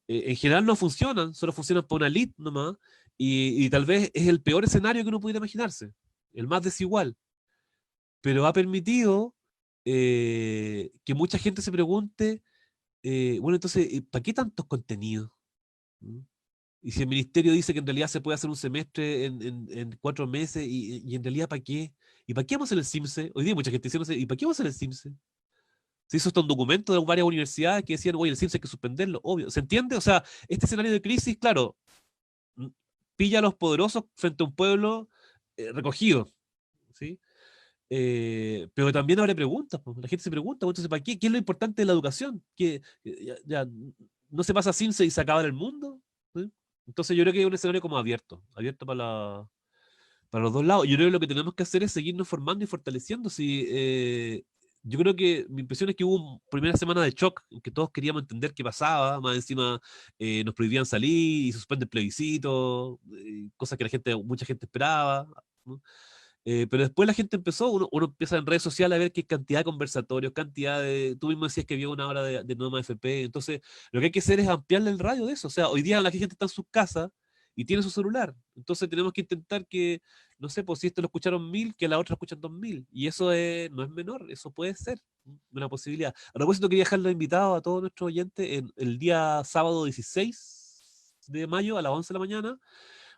en general no funcionan, solo funcionan para una elite nomás, y tal vez es el peor escenario que uno pudiera imaginarse, el más desigual, pero ha permitido que mucha gente se pregunte, bueno, entonces, ¿para qué tantos contenidos? ¿Mm? Y si el ministerio dice que en realidad se puede hacer un semestre en 4 meses, y en realidad ¿para qué? ¿Y para qué vamos a hacer el CIMSE? Hoy día hay mucha gente diciendo, ¿y para qué vamos a hacer el CIMSE? Se hizo hasta un documento de varias universidades que decían, oye, el CIMSE hay que suspenderlo, obvio. ¿Se entiende? O sea, este escenario de crisis, claro, mm, pilla a los poderosos frente a un pueblo recogido, ¿sí? Pero también habrá preguntas, pues. La gente se pregunta, pues, entonces, ¿para qué? ¿Qué es lo importante de la educación? ¿Que no se pasa CIMSE y se acaba el mundo? ¿Sí? Entonces yo creo que es un escenario como abierto para los dos lados. Yo creo que lo que tenemos que hacer es seguirnos formando y fortaleciendo. Si, yo creo que mi impresión es que hubo una primera semana de shock en que todos queríamos entender qué pasaba, más encima nos prohibían salir y se suspende el plebiscito, cosas que mucha gente esperaba, ¿no? Pero después la gente uno empieza en redes sociales a ver que hay cantidad de conversatorios, tú mismo decías que había una hora de Nueva FP, entonces lo que hay que hacer es ampliarle el radio de eso. O sea, hoy día la gente está en sus casas y tiene su celular, entonces tenemos que intentar que, no sé, pues si esto lo escucharon 1000, que la otra lo escuchan 2000, y eso no es menor, eso puede ser una posibilidad. A propósito, quería dejarlo invitado a todos nuestros oyentes el día sábado 16 de mayo a las 11 de la mañana.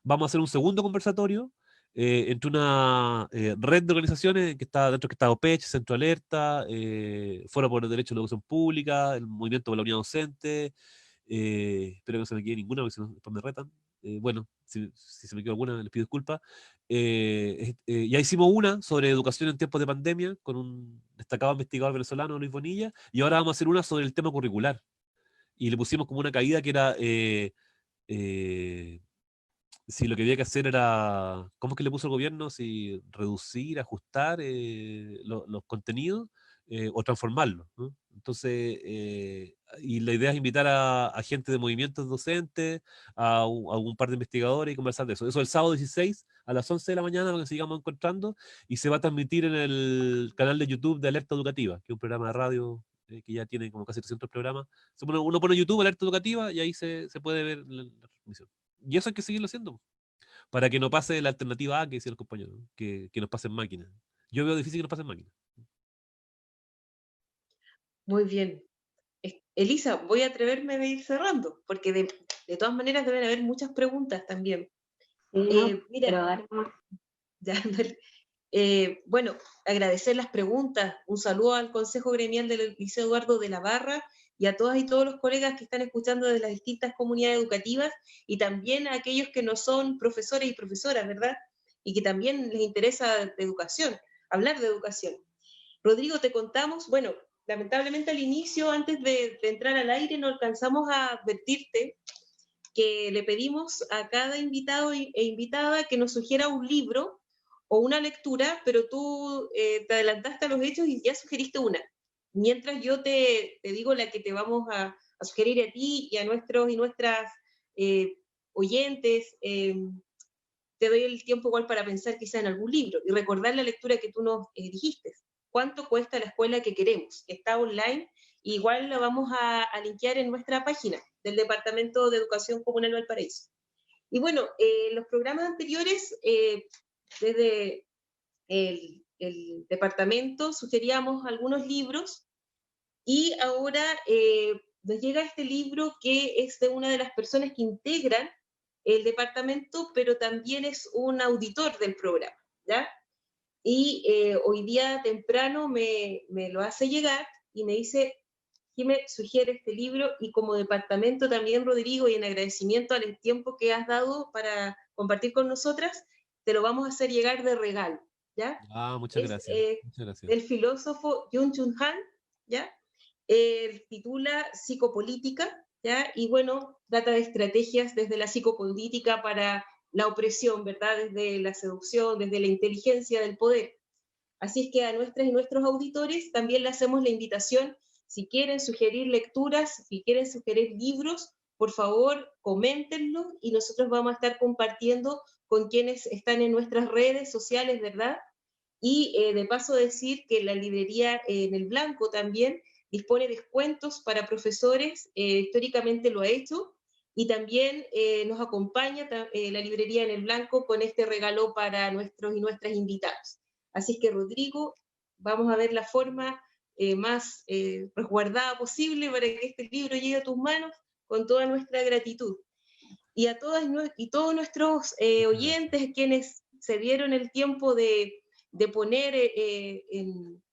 Vamos a hacer un segundo conversatorio entre una red de organizaciones que está OPECH, Centro Alerta, Foro por el Derecho a la Educación Pública, el Movimiento por la Unidad Docente. Espero que no se me quede ninguna, porque si no, después me retan. Bueno, si se me quedó alguna, les pido disculpas. Ya hicimos una sobre educación en tiempos de pandemia con un destacado investigador venezolano, Luis Bonilla, y ahora vamos a hacer una sobre el tema curricular. Y le pusimos como una caída que era si lo que había que hacer era, ¿cómo es que le puso el gobierno? Si reducir, ajustar los contenidos o transformarlos, ¿no? Entonces, y la idea es invitar a gente de movimientos docentes, a un par de investigadores y conversar de eso. Eso el sábado 16 a las 11 de la mañana, para que sigamos encontrando, y se va a transmitir en el canal de YouTube de Alerta Educativa, que es un programa de radio que ya tiene como casi 300 programas. Uno pone YouTube, Alerta Educativa, y ahí se puede ver la transmisión. Y eso hay que seguirlo haciendo, para que no pase la alternativa A que decía el compañero, ¿no? Que nos pase en máquina. Yo veo difícil que nos pase en máquina. Muy bien. Elisa, voy a atreverme a ir cerrando, porque de todas maneras deben haber muchas preguntas también. No, Mira, pero dar más. ya, bueno, agradecer las preguntas, un saludo al Consejo Gremial del Liceo Eduardo de la Barra y a todas y todos los colegas que están escuchando de las distintas comunidades educativas, y también a aquellos que no son profesores y profesoras, ¿verdad? Y que también les interesa de educación, hablar de educación. Rodrigo, te contamos, bueno, lamentablemente al inicio, antes de entrar al aire, no alcanzamos a advertirte que le pedimos a cada invitado e invitada que nos sugiera un libro o una lectura, pero tú te adelantaste a los hechos y ya sugeriste una. Mientras yo te digo la que te vamos a sugerir a ti y a nuestros y nuestras oyentes, te doy el tiempo igual para pensar quizá en algún libro y recordar la lectura que tú nos dijiste. ¿Cuánto cuesta la escuela que queremos? Está online, y igual la vamos a linkear en nuestra página del Departamento de Educación Comunal Valparaíso. Y bueno, los programas anteriores, desde el departamento sugeríamos algunos libros, y ahora nos llega este libro que es de una de las personas que integran el departamento, pero también es un auditor del programa, ¿ya? Y hoy día temprano me lo hace llegar y me dice: Jimé, sugiere este libro, y como departamento también, Rodrigo, y en agradecimiento al tiempo que has dado para compartir con nosotras, te lo vamos a hacer llegar de regalo, ¿ya? Muchas Es gracias. Muchas gracias. del filósofo Byung-Chul Han, ¿ya? Titula Psicopolítica, ¿ya? Y bueno, trata de estrategias desde la psicopolítica para la opresión, ¿verdad? Desde la seducción, desde la inteligencia del poder. Así es que a nuestras y nuestros auditores también le hacemos la invitación: si quieren sugerir lecturas, si quieren sugerir libros, por favor, coméntenlo y nosotros vamos a estar compartiendo con quienes están en nuestras redes sociales, ¿verdad? Y de paso decir que la librería en el Blanco también dispone descuentos para profesores, históricamente lo ha hecho, y también nos acompaña la librería en el Blanco con este regalo para nuestros y nuestras invitados. Así es que, Rodrigo, vamos a ver la forma más resguardada posible para que este libro llegue a tus manos, con toda nuestra gratitud. Y a todas y todos nuestros oyentes, quienes se dieron el tiempo de poner en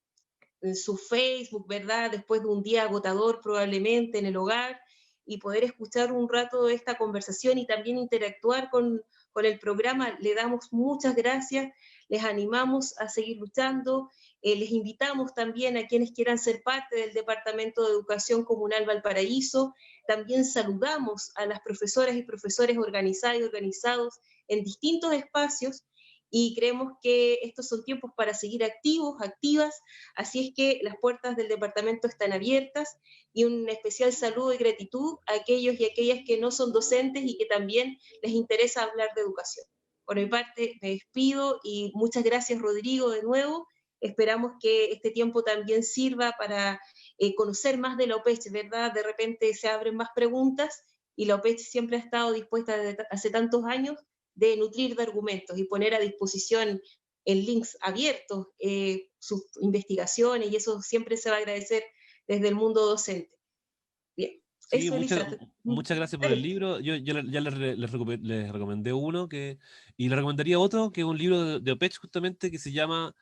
su Facebook, ¿verdad? Después de un día agotador probablemente en el hogar, y poder escuchar un rato esta conversación y también interactuar con el programa, le damos muchas gracias, les animamos a seguir luchando, les invitamos también a quienes quieran ser parte del Departamento de Educación Comunal Valparaíso. También saludamos a las profesoras y profesores organizadas y organizados en distintos espacios, y creemos que estos son tiempos para seguir activos, activas, así es que las puertas del departamento están abiertas, y un especial saludo y gratitud a aquellos y aquellas que no son docentes y que también les interesa hablar de educación. Por mi parte, me despido y muchas gracias, Rodrigo, de nuevo. Esperamos que este tiempo también sirva para conocer más de la OPECH, ¿verdad? De repente se abren más preguntas, y la OPECH siempre ha estado dispuesta desde hace tantos años de nutrir de argumentos y poner a disposición en links abiertos sus investigaciones, y eso siempre se va a agradecer desde el mundo docente. Bien, sí, eso, Elisa. muchas gracias por el libro. Yo ya les recomendé uno, y le recomendaría otro, que es un libro de OPECH justamente, que se llama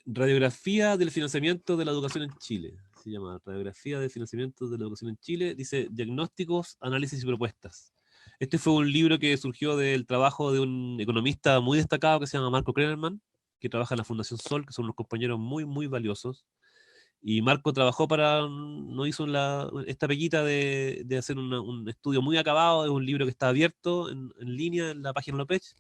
Radiografía del Financiamiento de la Educación en Chile. Se llama Radiografía del Financiamiento de la Educación en Chile. Dice Diagnósticos, Análisis y Propuestas. Este fue un libro que surgió del trabajo de un economista muy destacado que se llama Marco Krenerman, que trabaja en la Fundación Sol, que son unos compañeros muy, muy valiosos. Y Marco trabajó no hizo esta peguita de hacer un estudio muy acabado. Es un libro que está abierto en línea en la página de la OPECH.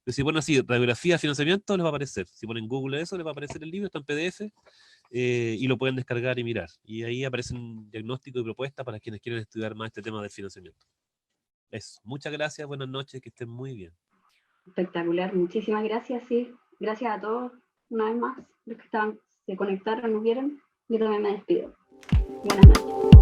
Pero si ponen así, radiografía, financiamiento, les va a aparecer. Si ponen Google eso, les va a aparecer el libro, está en PDF, y lo pueden descargar y mirar. Y ahí aparecen diagnósticos y propuestas para quienes quieren estudiar más este tema del financiamiento. Eso. Muchas gracias, buenas noches, que estén muy bien. Espectacular, muchísimas gracias, sí. Gracias a todos, una vez más, los que se conectaron, nos vieron. Yo también me despido. Buenas noches.